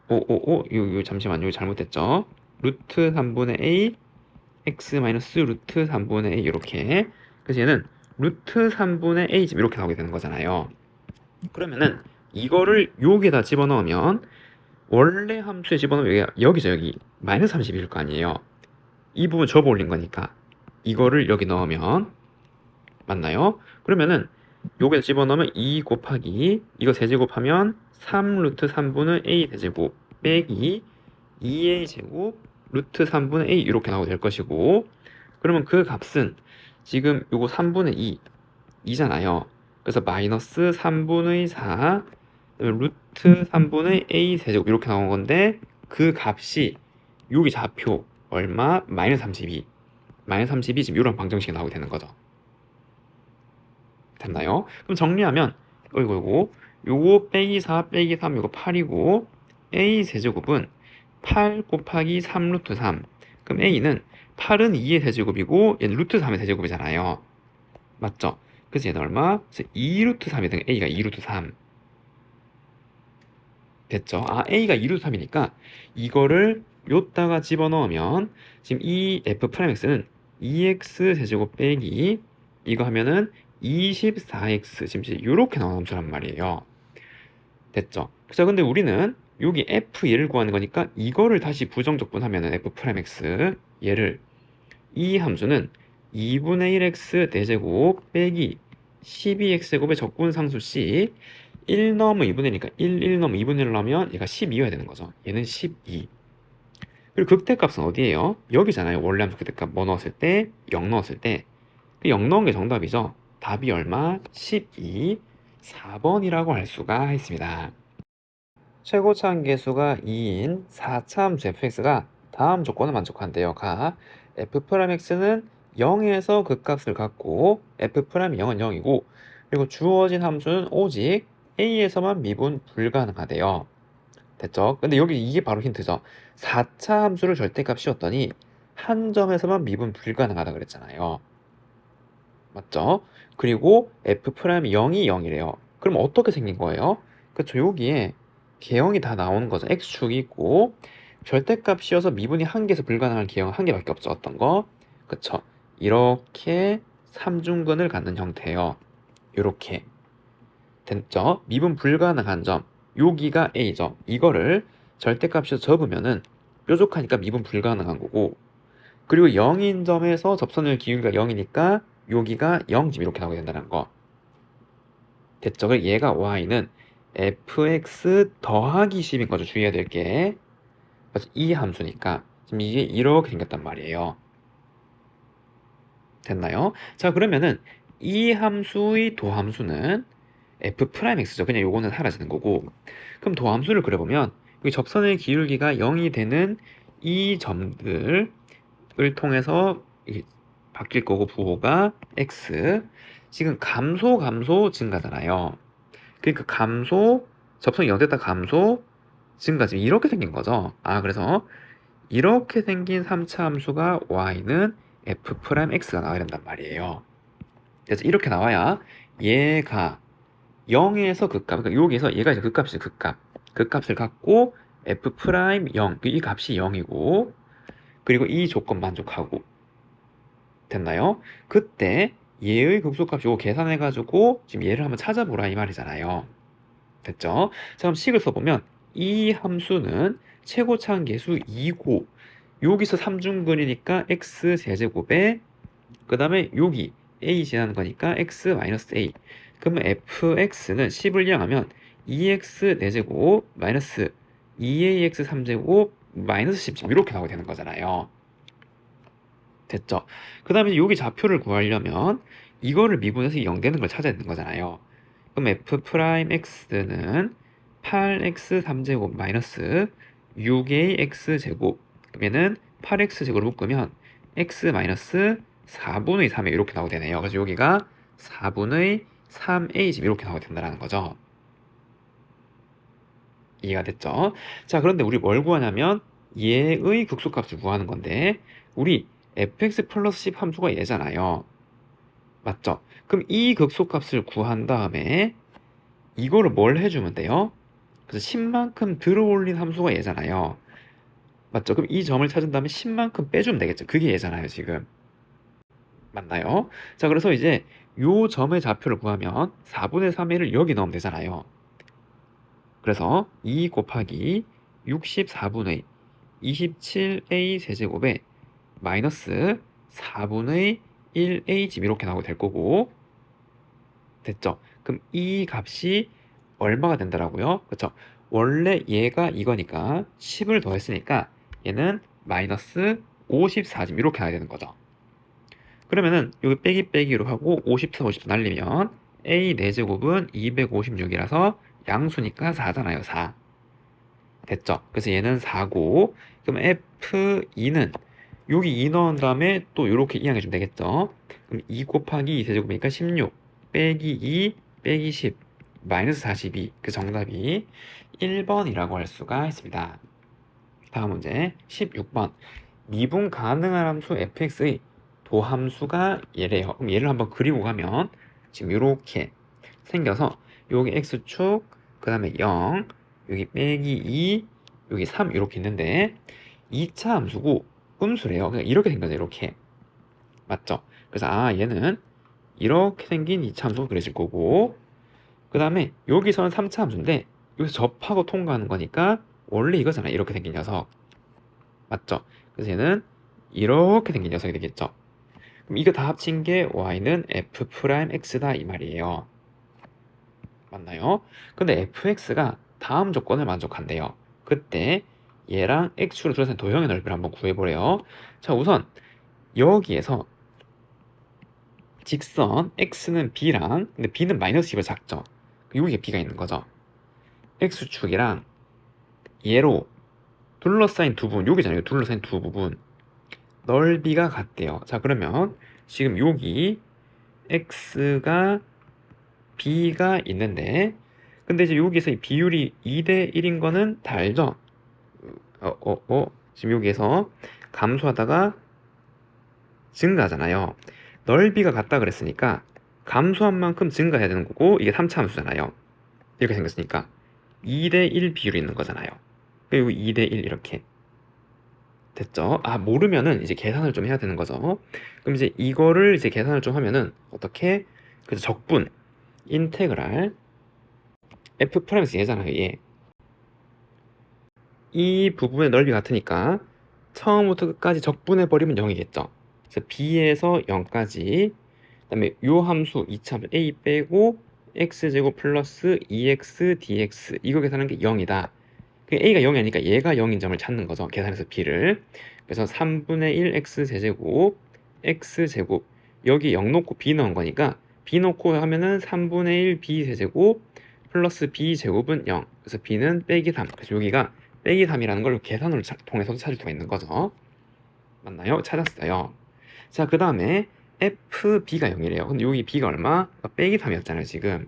이거 잠시만요. 이거 잘못됐죠. 루트 3분의 a x 마이너스 루트 3분의 a 이렇게 그래서 얘는 루트 3분의 a 지금 이렇게 나오게 되는 거잖아요. 그러면은 이거를 여기에다 집어넣으면 원래 함수에 집어넣으면 여기죠. 여기 마이너스 30일 거 아니에요. 이 부분 접어 올린 거니까 이거를 여기 넣으면 맞나요? 그러면은 여기에 집어넣으면 2 곱하기 이거 세제곱하면 3 루트 3분의 a 세제곱 빼기 2a 제곱 루트 3분의 a 이렇게 나오게 될 것이고 그러면 그 값은 지금 요거 3분의 2잖아요. 그래서 마이너스 3분의 4 루트 3분의 a 세제곱 이렇게 나온 건데 그 값이 여기 좌표 얼마? 마이너스 32 지금 이런 방정식이 나오게 되는 거죠. 됐나요? 그럼 정리하면 요거 빼기 4 빼기 3 요거 8이고 a 세제곱은 8 곱하기 3 루트 3 그럼 a는 8은 2의 세제곱이고 얘는 루트 3의 세제곱이잖아요. 맞죠? 그래서 얘는 얼마? 그래서 2 루트 3이 되는 a가 2 루트 3 됐죠? a가 2 루트 3이니까 이거를 요다가 집어넣으면 지금 이 f'x는 2x 세제곱 빼기 이거 하면은 24x 지금 이렇게 나오는 함수란 말이에요. 됐죠? 그래서 근데 우리는 여기 f1을 구하는 거니까 이거를 다시 부정적분하면은 f'x 얘를 이 함수는 2분의 1x 4제곱 빼기 12x 제곱의 적분상수씩 1 넘어 2분의 1이니까 1 넘어 2분의 1을 하면 얘가 12여야 되는 거죠. 얘는 12. 그리고 극대값은 어디예요? 여기잖아요. 원래 함수 극대값 뭐 넣었을 때? 0 넣었을 때. 그 0 넣은 게 정답이죠. 답이 얼마? 12, 4번이라고 할 수가 있습니다. 최고차 한계수가 2인 4차 함수 fx가 다음 조건을 만족한대요. 가 f'x는 0에서 극값을 갖고 f'이 0은 0이고 그리고 주어진 함수는 오직 a에서만 미분 불가능하대요. 됐죠? 근데 여기 이게 바로 힌트죠. 4차 함수를 절대값 씌웠더니 한 점에서만 미분 불가능하다 그랬잖아요. 맞죠? 그리고 F'이 0이 0이래요. 그럼 어떻게 생긴 거예요? 그쵸, 여기에 개형이 다 나오는 거죠. X축이 있고 절대값 씌워서 미분이 한 개에서 불가능한 개형은 한 개밖에 없죠. 어떤 거? 그쵸. 이렇게 삼중근을 갖는 형태예요. 이렇게 됐죠? 미분 불가능한 점 여기가 A죠. 이거를 절대값에서 접으면은 뾰족하니까 미분 불가능한 거고, 그리고 0인 점에서 접선의 기울기가 0이니까 여기가 0점 이렇게 나오게 된다는 거. 됐죠? 그래서 얘가 y는 fx 더하기 10인 거죠. 주의해야 될 게. 그래서 이 함수니까 지금 이게 이렇게 생겼단 말이에요. 됐나요? 자, 그러면은 이 함수의 도함수는 f'x죠. 그냥 요거는 사라지는 거고. 그럼 도함수를 그려보면 여기 접선의 기울기가 0이 되는 이 점들을 통해서 이게 바뀔 거고, 부호가 x. 지금 감소 증가잖아요. 그러니까 감소, 접선이 0 됐다 감소 증가, 지금 이렇게 생긴 거죠. 그래서 이렇게 생긴 3차 함수가 y는 f'x가 나와야 된단 말이에요. 그래서 이렇게 나와야 얘가 0에서 극값, 그러니까 여기서 얘가 이제 극값이죠. 극값을 갖고 f'0, 이 값이 0이고, 그리고 이 조건 만족하고. 됐나요? 그때 얘의 극소값 요거 계산해가지고 지금 얘를 한번 찾아보라 이 말이잖아요. 됐죠? 자, 그럼 식을 써보면 이 함수는 최고차항계수 2고 여기서 삼중근이니까 x 제제곱에 그 다음에 여기 a 지나는 거니까 x-a. 그러면 fx는 10을 이용하면 2x 4제곱 마이너스 2ax 3제곱 마이너스 10 이렇게 나오게 되는 거잖아요. 됐죠? 그 다음에 여기 좌표를 구하려면 이거를 미분해서 0 되는 걸 찾아야 되는 거잖아요. 그럼 f'x는 8x 3제곱 마이너스 6ax 제곱, 그러면은 8x 제곱을 묶으면 x 마이너스 4분의 3에 이렇게 나오게 되네요. 그래서 여기가 4분의 3a 지금 이렇게 나오게 된다는 거죠. 이해가 됐죠? 자, 그런데 우리 뭘 구하냐면 얘의 극소값을 구하는 건데, 우리 fx 플러스 10 함수가 얘잖아요. 맞죠? 그럼 이 극소값을 구한 다음에 이거를 뭘 해주면 돼요? 그래서 10만큼 들어올린 함수가 얘잖아요. 맞죠? 그럼 이 점을 찾은 다음에 10만큼 빼주면 되겠죠? 그게 얘잖아요, 지금. 맞나요? 자, 그래서 이제 요 점의 좌표를 구하면 4분의 3일을 여기 넣으면 되잖아요. 그래서 2 곱하기 64분의 27a 세제곱에 마이너스 4분의 1a 지금 이렇게 나오게 될 거고. 됐죠? 그럼 이 값이 얼마가 된다라고요? 그렇죠? 원래 얘가 이거니까 10을 더했으니까 얘는 마이너스 54 이렇게 나야 되는 거죠. 그러면은 여기 빼기 빼기로 하고 54, 54 날리면 a 4제곱은 256이라서 양수니까 4잖아요. 4. 됐죠? 그래서 얘는 4고, 그럼 f2는 여기 2 넣은 다음에 또 이렇게 이항해주면 되겠죠? 그럼 2 곱하기 2 세제곱이니까 16 빼기 2 빼기 10 마이너스 42. 그 정답이 1번이라고 할 수가 있습니다. 다음 문제 16번. 미분 가능한 함수 fx의 도함수가 얘래요. 그럼 얘를 한번 그리고 가면 지금 이렇게 생겨서 여기 x축, 그 다음에 0, 여기 빼기 2, 여기 3 이렇게 있는데 2차 함수고 음수래요. 그냥 이렇게 생겨서 이렇게. 맞죠? 그래서 얘는 이렇게 생긴 2차 함수가 그려질 거고, 그 다음에 여기서는 3차 함수인데 여기서 접하고 통과하는 거니까 원래 이거잖아요. 이렇게 생긴 녀석. 맞죠? 그래서 얘는 이렇게 생긴 녀석이 되겠죠. 그럼 이거 다 합친 게 y는 f'x다 이 말이에요. 맞나요? 근데 fx가 다음 조건을 만족한대요. 그때 얘랑 x축으로 둘러싼 도형의 넓이를 한번 구해보래요. 자, 우선 여기에서 직선 x는 b랑, 근데 b는 마이너스 10을 작죠. 여기에 b가 있는 거죠. x축이랑 얘로 둘러싸인 두 부분, 여기잖아요. 둘러싸인 두 부분 넓이가 같대요. 자, 그러면 지금 여기 x가 b가 있는데 근데 이제 여기서 이 비율이 2대 1인 거는 다 알죠? 지금 여기에서 감소하다가 증가하잖아요. 넓이가 같다 그랬으니까 감소한 만큼 증가해야 되는 거고, 이게 3차 함수잖아요. 이렇게 생겼으니까 2대 1 비율이 있는 거잖아요. 그리고 2대 1 이렇게 됐죠? 아, 모르면은 이제 계산을 좀 해야 되는 거죠. 그럼 이제 이거를 이제 계산을 좀 하면은 어떻게? 그래서 적분 인테그랄 f 프라임에서 얘잖아요, 얘. 이 부분의 넓이 같으니까 처음부터 끝까지 적분해 버리면 0이겠죠. 그래서 b에서 0까지, 그다음에 요 함수 2차 a 빼고 x제곱 플러스 2x dx, 이거 계산하는 게 0이다. a가 0이 아니니까 얘가 0인 점을 찾는 거죠. 계산해서 b를. 그래서 3분의 1 x제곱 x제곱, 여기 0 놓고 b 넣은 거니까 b 놓고 하면은 3분의 1 b 세제곱 플러스 b 제곱은 0. 그래서 b는 빼기 3. 그래서 여기가 빼기 3이라는 걸 계산으로 통해서도 찾을 수가 있는 거죠. 맞나요? 찾았어요. 자, 그 다음에 fb가 0이래요. 근데 여기 b가 얼마? 빼기 3이었잖아요, 지금.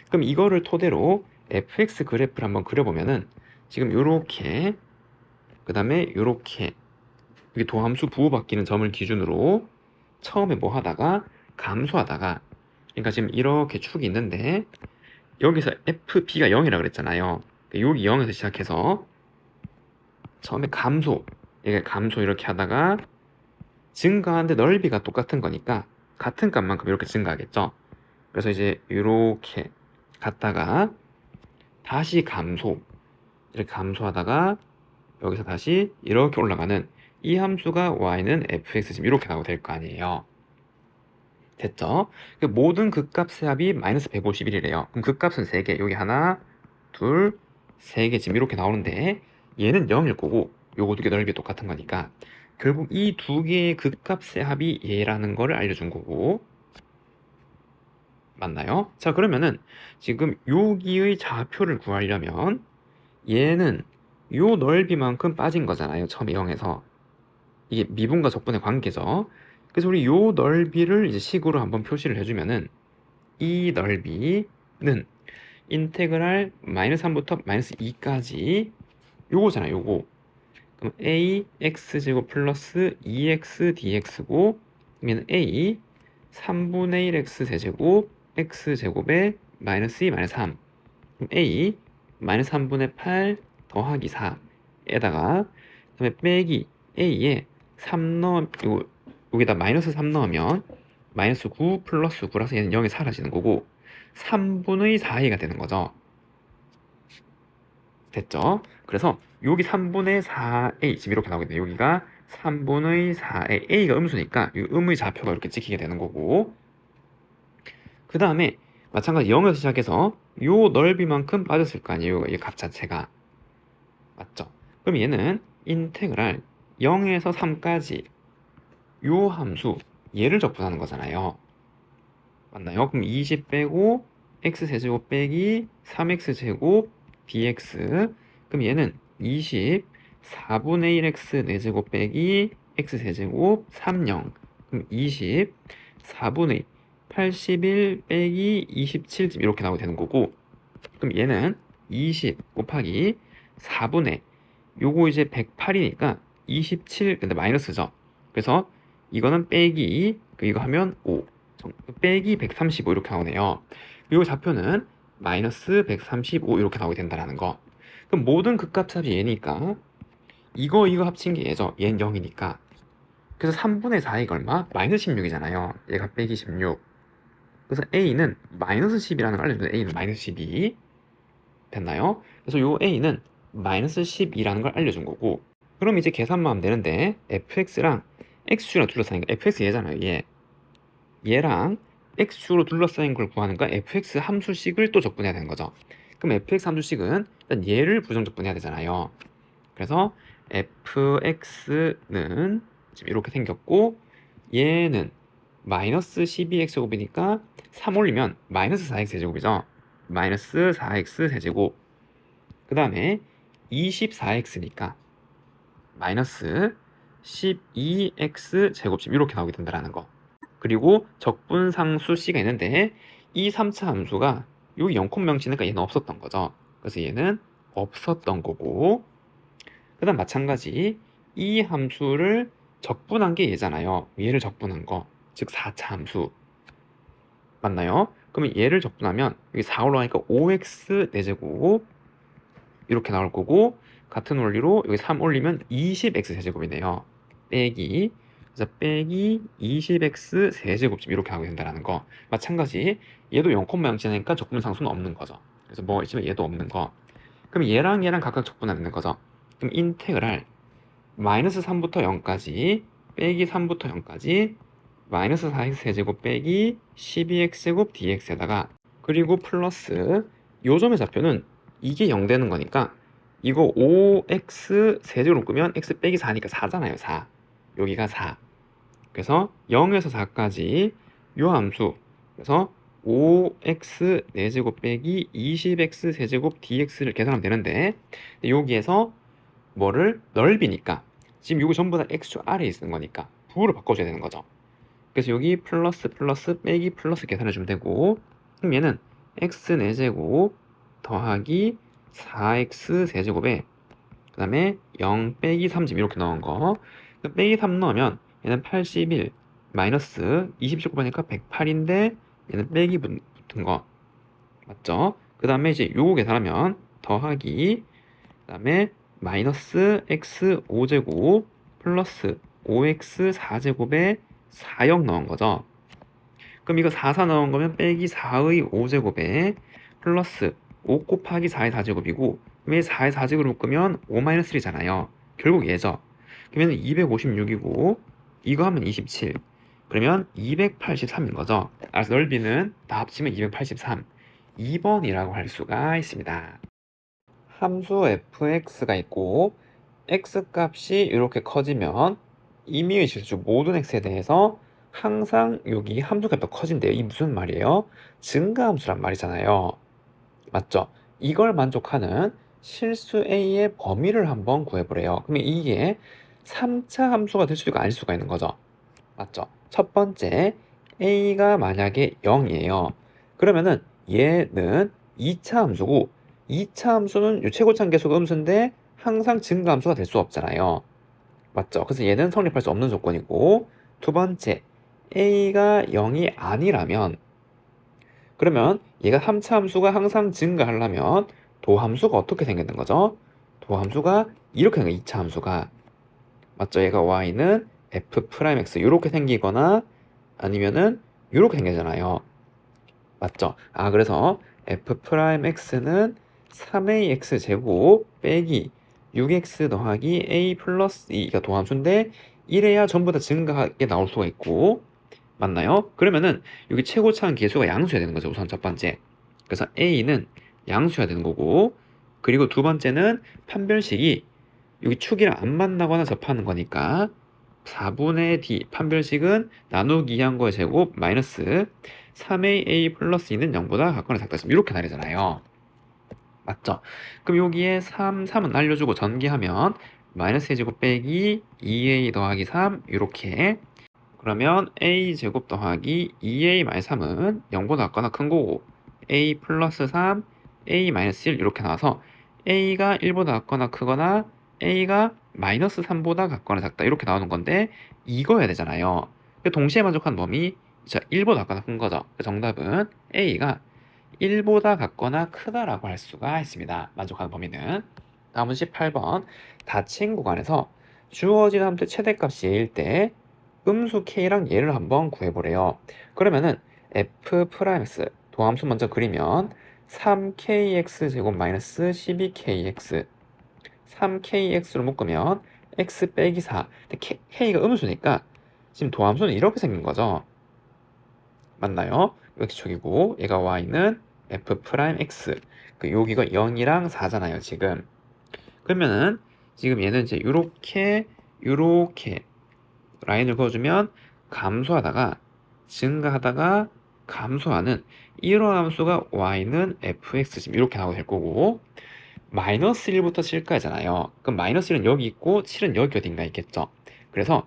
그럼 이거를 토대로 fx 그래프를 한번 그려보면은 지금 요렇게, 그 다음에 요렇게, 이게 도함수 부호 바뀌는 점을 기준으로 처음에 뭐 하다가 감소하다가, 그러니까 지금 이렇게 축이 있는데 여기서 fb가 0이라 그랬잖아요. 여기 0에서 시작해서 처음에 감소, 이게 감소 이렇게 하다가 증가하는데 넓이가 똑같은 거니까 같은 값만큼 이렇게 증가하겠죠. 그래서 이제 이렇게 갔다가 다시 감소, 이렇게 감소하다가 여기서 다시 이렇게 올라가는 이 함수가 y는 fx, 지금 이렇게 나오고 될 거 아니에요. 됐죠? 그 모든 극값의 합이 마이너스 151이래요. 그럼 극값은 3개, 여기 하나, 둘, 3개, 지금 이렇게 나오는데 얘는 0일 거고 요거 두 개 넓이 똑같은 거니까 결국 이 두 개의 극값의 합이 얘라는 거를 알려준 거고, 맞나요? 자, 그러면은 지금 여기의 좌표를 구하려면 얘는 요 넓이만큼 빠진 거잖아요, 처음에 0에서. 이게 미분과 적분의 관계죠. 그래서 우리 요 넓이를 이제 식으로 한번 표시를 해주면은 이 넓이는 인테그랄 마이너스 3부터 마이너스 2까지 요거잖아요, 요거. 그럼 a x제곱 플러스 2x dx고, 그러면 a 3분의 1 x 세제곱 x제곱에 마이너스 2 마이너스 3, 그럼 a 마이너스 3분의 8 더하기 4에다가 그다음에 빼기 a에 3 넣으면, 여기다 마이너스 3 넣으면 마이너스 9 플러스 9라서 얘는 0이 사라지는 거고 3분의 4a가 되는 거죠. 됐죠? 그래서 여기 3분의 4a, 지금 이렇게 나오겠네요. 여기가 3분의 4a, a가 음수니까 이 음의 좌표가 이렇게 찍히게 되는 거고, 그 다음에 마찬가지 0에서 시작해서 요 넓이만큼 빠졌을 거 아니에요, 이 값 자체가. 맞죠? 그럼 얘는 인테그랄 0에서 3까지 요 함수 얘를 적분하는 거잖아요. 맞나요? 그럼 20 빼고 x세제곱 빼기 3x제곱 dx, 그럼 얘는 20 4분의 1x 4제곱 빼기 x세제곱 30, 그럼 20 4분의 81 빼기 27 이렇게 나오게 되는 거고, 그럼 얘는 20 곱하기 4분의, 요거 이제 108이니까 27, 근데 마이너스죠. 그래서 이거는 빼기, 이거 하면 5 빼기 135 이렇게 나오네요. 그리고 좌표는 마이너스 135 이렇게 나오게 된다는 거. 그럼 모든 극값합이 얘니까 이거 합친 게 얘죠. 얘는 0이니까. 그래서 3분의 4가 얼마? 마이너스 16이잖아요. 얘가 빼기 16. 그래서 a는 마이너스 10이라는 걸 알려주는데 a는 마이너스 12 됐나요? 그래서 요 a는 마이너스 12라는 걸 알려준 거고, 그럼 이제 계산만 하면 되는데 fx랑 x축이랑 둘러싸인 거, fx 얘잖아요, 얘. 얘랑 x축으로 둘러싸인 걸 구하는 거, fx 함수식을 또 적분해야 되는 거죠. 그럼 fx 함수식은 일단 얘를 부정적분해야 되잖아요. 그래서 fx는 지금 이렇게 생겼고, 얘는 마이너스 12x제곱이니까 3 올리면 마이너스 4x 제곱이죠. 마이너스 4x 세제곱, 그 다음에 24x니까 마이너스 12x 제곱집 이렇게 나오게 된다는 거. 그리고 적분상수 c가 있는데 이 3차 함수가 여기 0,0치니까 얘는 없었던 거죠. 그래서 얘는 없었던 거고, 그 다음 마찬가지 이 함수를 적분한 게 얘잖아요. 얘를 적분한 거, 즉 4차 함수 맞나요? 그러면 얘를 적분하면 여기 4 올라가니까 5x 4제곱 이렇게 나올 거고, 같은 원리로 여기 3 올리면 20x 세제곱이네요. 빼기, 그래서 빼기 20x 세제곱 이렇게 하게 된다는 거. 마찬가지 얘도 0,0이니까 적분 상수는 없는 거죠. 그래서 뭐가 있지만 얘도 없는 거. 그럼 얘랑 얘랑 각각 적분하는 거죠. 그럼 인테그랄 마이너스 3부터 0까지 빼기 3부터 0까지 마이너스 4x 세제곱 빼기 12x제곱 dx에다가, 그리고 플러스 요점의 좌표는 이게 0 되는 거니까 이거 5x 세제곱 끄면 x 빼기 4니까 4잖아요. 4. 여기가 4. 그래서 0에서 4까지 요 함수, 그래서 5x 4제곱 빼기 20x 세제곱 dx를 계산하면 되는데, 여기에서 뭐를 넓이니까 지금 요거 전부 다 x축 아래에 있는 거니까 부호를 바꿔줘야 되는 거죠. 그래서 여기 플러스 플러스 빼기 플러스 계산해주면 되고, 그럼 얘는 x 4제곱 더하기 4x 세제곱에 그 다음에 0 빼기 3집 이렇게 넣은 거, 빼기 3 넣으면 얘는 81 마이너스 27곱하니까 108인데 얘는 빼기 붙은 거 맞죠? 그 다음에 이제 요거 계산하면 더하기, 그 다음에 마이너스 x 5제곱 플러스 5x 4제곱에 4영 넣은 거죠. 그럼 이거 4, 4 넣은 거면 빼기 4의 5제곱에 플러스 5 곱하기 4의 4제곱이고, 그럼 4의 4제곱을 묶으면 5-1이잖아요. 결국 얘죠. 그러면 256이고 이거 하면 27. 그러면 283인 거죠. 그래서 넓이는 다 합치면 283. 2번이라고 할 수가 있습니다. 함수 fx가 있고 x값이 이렇게 커지면 임의의 실수 모든 x에 대해서 항상 여기 함수값이 더 커진대요. 이 무슨 말이에요? 증가함수란 말이잖아요. 맞죠? 이걸 만족하는 실수 a의 범위를 한번 구해보래요. 그러면 이게 3차 함수가 될 수도 있고 아닐 수가 있는 거죠. 맞죠? 첫 번째, a가 만약에 0이에요. 그러면은 얘는 2차 함수고, 2차 함수는 요 최고차계수가 음수인데 항상 증가함수가 될 수 없잖아요. 맞죠? 그래서 얘는 성립할 수 없는 조건이고, 두 번째, a가 0이 아니라면, 그러면 얘가 3차 함수가 항상 증가하려면 도함수가 어떻게 생기는 거죠? 도함수가 이렇게 생겨요. 2차 함수가. 맞죠? 얘가 y는 f'x 이렇게 생기거나 아니면은 이렇게 생기잖아요. 맞죠? 그래서 f'x는 3ax 제곱 빼기 6x 더하기 a 플러스 2가 도함수인데 이래야 전부 다 증가하게 나올 수가 있고, 맞나요? 그러면은 여기 최고차항 계수가 양수여야 되는 거죠. 우선 첫 번째. 그래서 a는 양수여야 되는 거고, 그리고 두 번째는 판별식이 여기 축이랑 안 만나거나 접하는 거니까 4분의 d 판별식은 나누기 2한 거의 제곱 마이너스 3a 플러스 2는 0보다 같거나 작다 이렇게 나뉘잖아요. 맞죠? 그럼 여기에 3은 날려주고 전개하면 마이너스 a제곱 빼기 2a 더하기 3 이렇게, 그러면 a 제곱 더하기 2a 마이너스 3은 0보다 같거나 큰 거고, a 플러스 3 a 마이너스 1 이렇게 나와서 a가 1보다 같거나 크거나 a가 마이너스 3보다 같거나 작다 이렇게 나오는 건데 이거여야 되잖아요. 동시에 만족하는 범위 1보다 같거나 큰 거죠. 정답은 a가 1보다 같거나 크다라고 할 수가 있습니다. 만족하는 범위는. 다음은 18번. 닫힌 구간에서 주어진 함수의 최대값이 얘일 때 음수 k랑 얘를 한번 구해보래요. 그러면은 f'x 도함수 먼저 그리면 3kx 제곱 마이너스 12kx 3kx로 묶으면 x 빼기 4. 근데 k가 음수니까 지금 도함수는 이렇게 생긴 거죠. 맞나요? x축이고 얘가 y는 f'x. 여기가 0이랑 4잖아요, 지금. 그러면은 지금 얘는 이제 요렇게 라인을 그어주면 감소하다가 증가하다가 감소하는 이런 함수가 y는 fx 지금 이렇게 나오게 될 거고, 마이너스 1부터 7까지잖아요. 그럼 마이너스 1은 여기 있고 7은 여기 어딘가 있겠죠. 그래서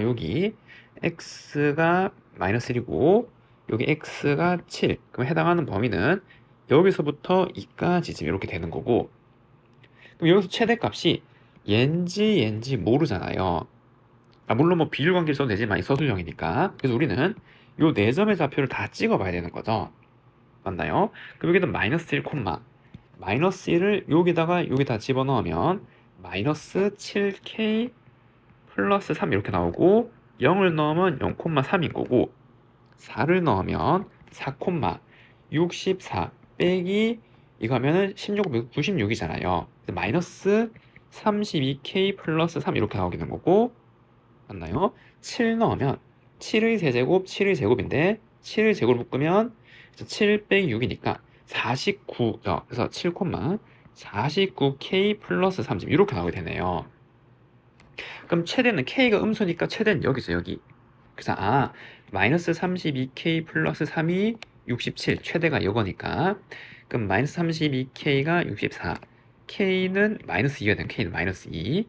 여기 x가 마이너스 1이고 여기 x가 7. 그럼 해당하는 범위는 여기서부터 2까지 지금 이렇게 되는 거고, 그럼 여기서 최대값이 얘인지 모르잖아요. 물론 뭐 비율관계를 써도 되지만 이 서술형이니까. 그래서 우리는 요 4점의 좌표를 다 찍어봐야 되는 거죠. 맞나요? 그럼 여기다 마이너스 1, 마이너스 1을 여기다 집어넣으면 마이너스 7k 플러스 3 이렇게 나오고, 0을 넣으면 0,3인 거고, 4를 넣으면 4,64 빼기 이거 하면은 16, 96이잖아요. 마이너스 32k 플러스 3 이렇게 나오게 되는 거고, 맞나요? 7 넣으면 7의 세제곱, 7의 제곱인데 7의 제곱을 묶으면 7 빼기 6이니까 49죠. 그래서 7,49k 플러스 30 이렇게 나오게 되네요. 그럼 최대는 k가 음수니까 최대는 여기죠, 여기. 그래서 마이너스 32k 플러스 3이 67, 최대가 이거니까. 그럼 마이너스 32k가 64, k는 마이너스 2가 되는 k는 마이너스 2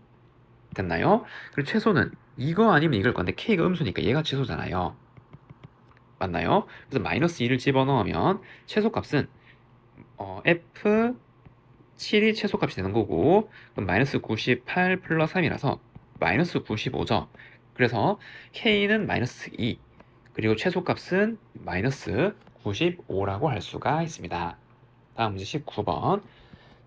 됐나요? 그리고 최소는 이거 아니면 이걸 건데 k가 음수니까 얘가 최소잖아요. 맞나요? 그래서 마이너스 2를 집어넣으면 최소값은 f 7이 최소값이 되는 거고, 그럼 마이너스 98 플러스 3이라서 마이너스 95죠. 그래서 k는 마이너스 2, 그리고 최소값은 마이너스 95라고 할 수가 있습니다. 다음 문제 19번.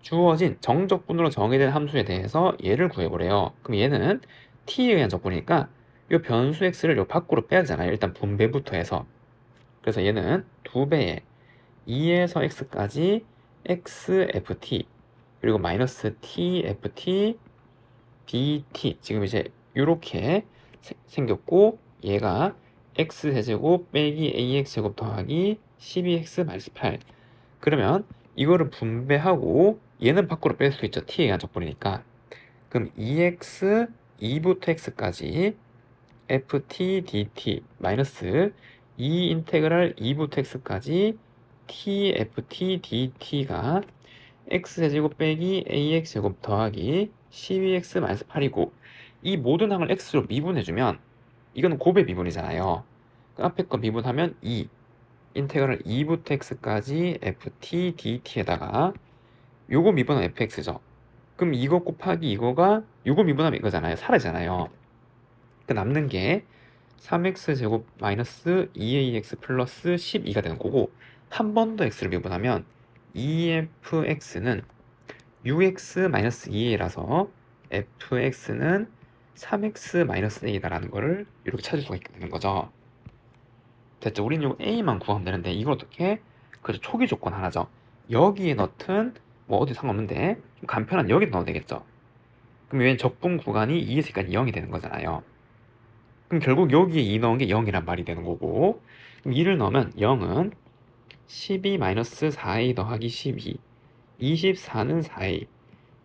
주어진 정적분으로 정의된 함수에 대해서 얘를 구해보래요. 그럼 얘는 t에 의한 적분이니까 이 변수 x를 요 밖으로 빼야 되잖아요. 일단 분배부터 해서. 그래서 얘는 2배의 2에서 x까지 xft, 그리고 마이너스 tft bt, 지금 이제 이렇게 생겼고, 얘가 x세제곱 빼기 ax제곱 더하기 12x 마이너스 8. 그러면 이거를 분배하고 얘는 밖으로 뺄 수 있죠. t에 의한 적분이니까. 그럼 2x 2부터 x까지 ft dt 마이너스 2 인테그랄 2부터 x까지 tft dt가 x제곱 빼기 ax제곱 더하기 12x-8이고, 이 모든 항을 x로 미분해주면 이거는 곱의 미분이잖아요. 그 앞에 거 미분하면 2 인테그랄 2부터 x까지 ft dt에다가 요거 미분하면 fx죠. 그럼 이거 곱하기 이거가 요거 미분하면 이거잖아요. 사라지잖아요. 그 남는 게 3x제곱 마이너스 2ax 플러스 12가 되는 거고, 한 번 더 x를 미분하면 2fx는 6x-2a라서 fx는 3x-a다 라는 거를 이렇게 찾을 수가 있게 되는 거죠. 됐죠? 우리는 요 a만 구하면 되는데 이걸 어떻게? 그죠, 초기 조건 하나죠. 여기에 넣든 뭐 어디 상관없는데 좀 간편한 여기 넣어도 되겠죠. 그럼 얘는 적분 구간이 2에서 2까지 0이 되는 거잖아요. 그럼 결국 여기에 2 넣은 게 0이란 말이 되는 거고, 그럼 2를 넣으면 0은 12-4a 더하기 12, 24는 4a,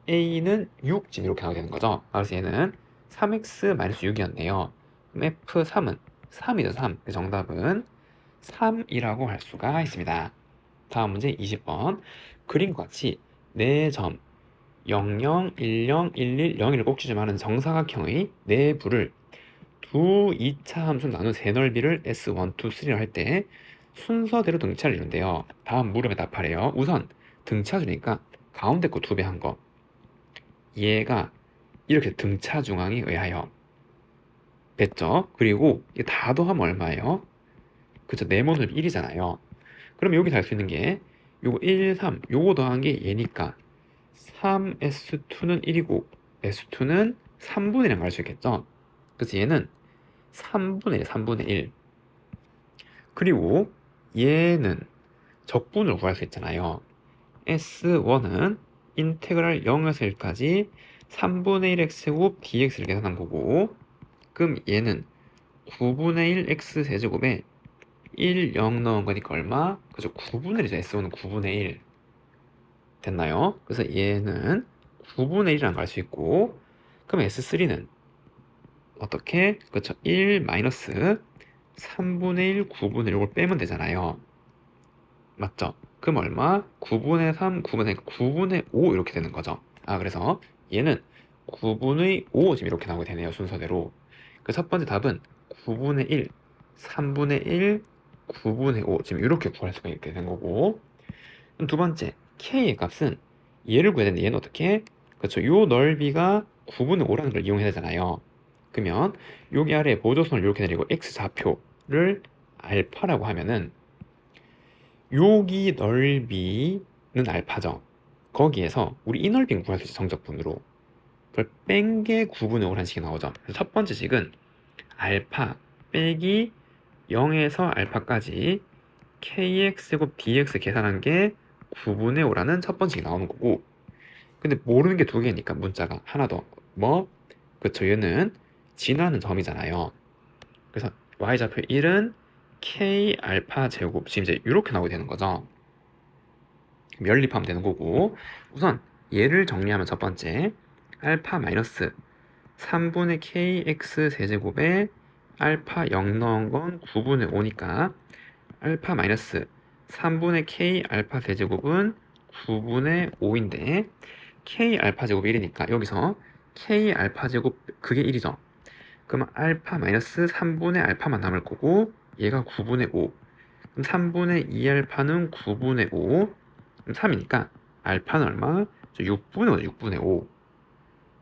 a는 6 지금 이렇게 나오게 되는 거죠. 그래서 얘는 3x-6이었네요. 그럼 f3은 3이죠, 3. 정답은 3이라고 할 수가 있습니다. 다음 문제 20번. 그림과 같이 4점 00, 10, 11, 01을 꼭 지점하는 정사각형의 내부를 두 2차 함수 나눈 세넓이를 S1, 2, 3를 할 때 순서대로 등차를 이룬대요. 다음 물음에 답하래요. 우선 등차 주니까 가운데 거 2배 한 거. 얘가 이렇게 등차 중앙에 의하여 됐죠? 그리고 이게 다 더하면 얼마예요? 그쵸, 네모는 1이잖아요. 그럼 여기 달 수 있는 게 요거 1, 3 요거 더한 게 얘니까 3S2는 1이고 S2는 3분의 1이라고 할 수 있겠죠? 그래서 얘는 3분의 1, 3분의 1. 그리고 얘는 적분을 구할 수 있잖아요. S1은 인테그랄 0에서 1까지 3분의 1 x제곱 dx를 계산한 거고, 그럼 얘는 9분의 1 x 세제곱에 1, 0 넣은 거니까 얼마? 그죠, 9분의 1이죠. S1은 9분의 1 됐나요? 그래서 얘는 9분의 1이라는 걸 알 수 있고, 그럼 S3는 어떻게? 그렇죠, 1 마이너스 3분의 1, 9분의 1 이걸 빼면 되잖아요. 맞죠? 그럼 얼마? 9분의 3, 9분의 9분의 5 이렇게 되는 거죠. 그래서 얘는 9분의 5 지금 이렇게 나오게 되네요, 순서대로. 그 첫 번째 답은 9분의 1, 3분의 1, 9분의 5 지금 이렇게 구할 수가 있게 된 거고, 그럼 두 번째, K의 값은 얘를 구해야 되는데 얘는 어떻게? 그렇죠. 요 넓이가 9분의 5라는 걸 이용해야 되잖아요. 그러면 여기 아래 보조선을 이렇게 내리고 X좌표를 알파라고 하면은 여기 넓이는 알파죠. 거기에서 우리 이 넓이는 구할 수 있어, 정적분으로. 그걸 뺀 게 9분의 5라는 식이 나오죠. 그래서 첫 번째 식은 알파 빼기 0에서 알파까지 kx제곱 dx 계산한 게 9분의 5라는 첫 번째 식이 나오는 거고, 근데 모르는 게 두 개니까 문자가 하나 더 뭐? 그쵸, 얘는 진화하는 점이잖아요. 그래서 y좌표 1은 k 알파 제곱, 지금 이제 이렇게 나오게 되는 거죠. 연립하면 되는 거고, 우선 얘를 정리하면 첫 번째 알파 마이너스 3분의 kx 세제곱에 알파 0 넣은 건 9분의 5니까 알파 마이너스 3분의 k 알파 세제곱은 9분의 5인데 k 알파 제곱이 1이니까 여기서 k 알파 제곱 그게 1이죠. 그러면 알파 마이너스 3분의 알파만 남을 거고 얘가 9분의 5. 그럼 3분의 2알파는 9분의 5. 그럼 3이니까 알파는 얼마? 6분의 5죠. 6분의 5.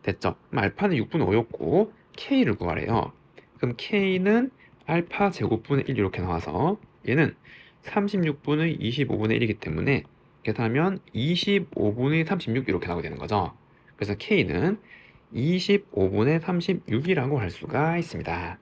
됐죠? 그럼 알파는 6분의 5였고 k를 구하래요. 그럼 k는 알파 제곱분의 1 이렇게 나와서 얘는 36분의 25분의 1이기 때문에 계산하면 25분의 36 이렇게 나오게 되는 거죠. 그래서 k는 25분의 36이라고 할 수가 있습니다.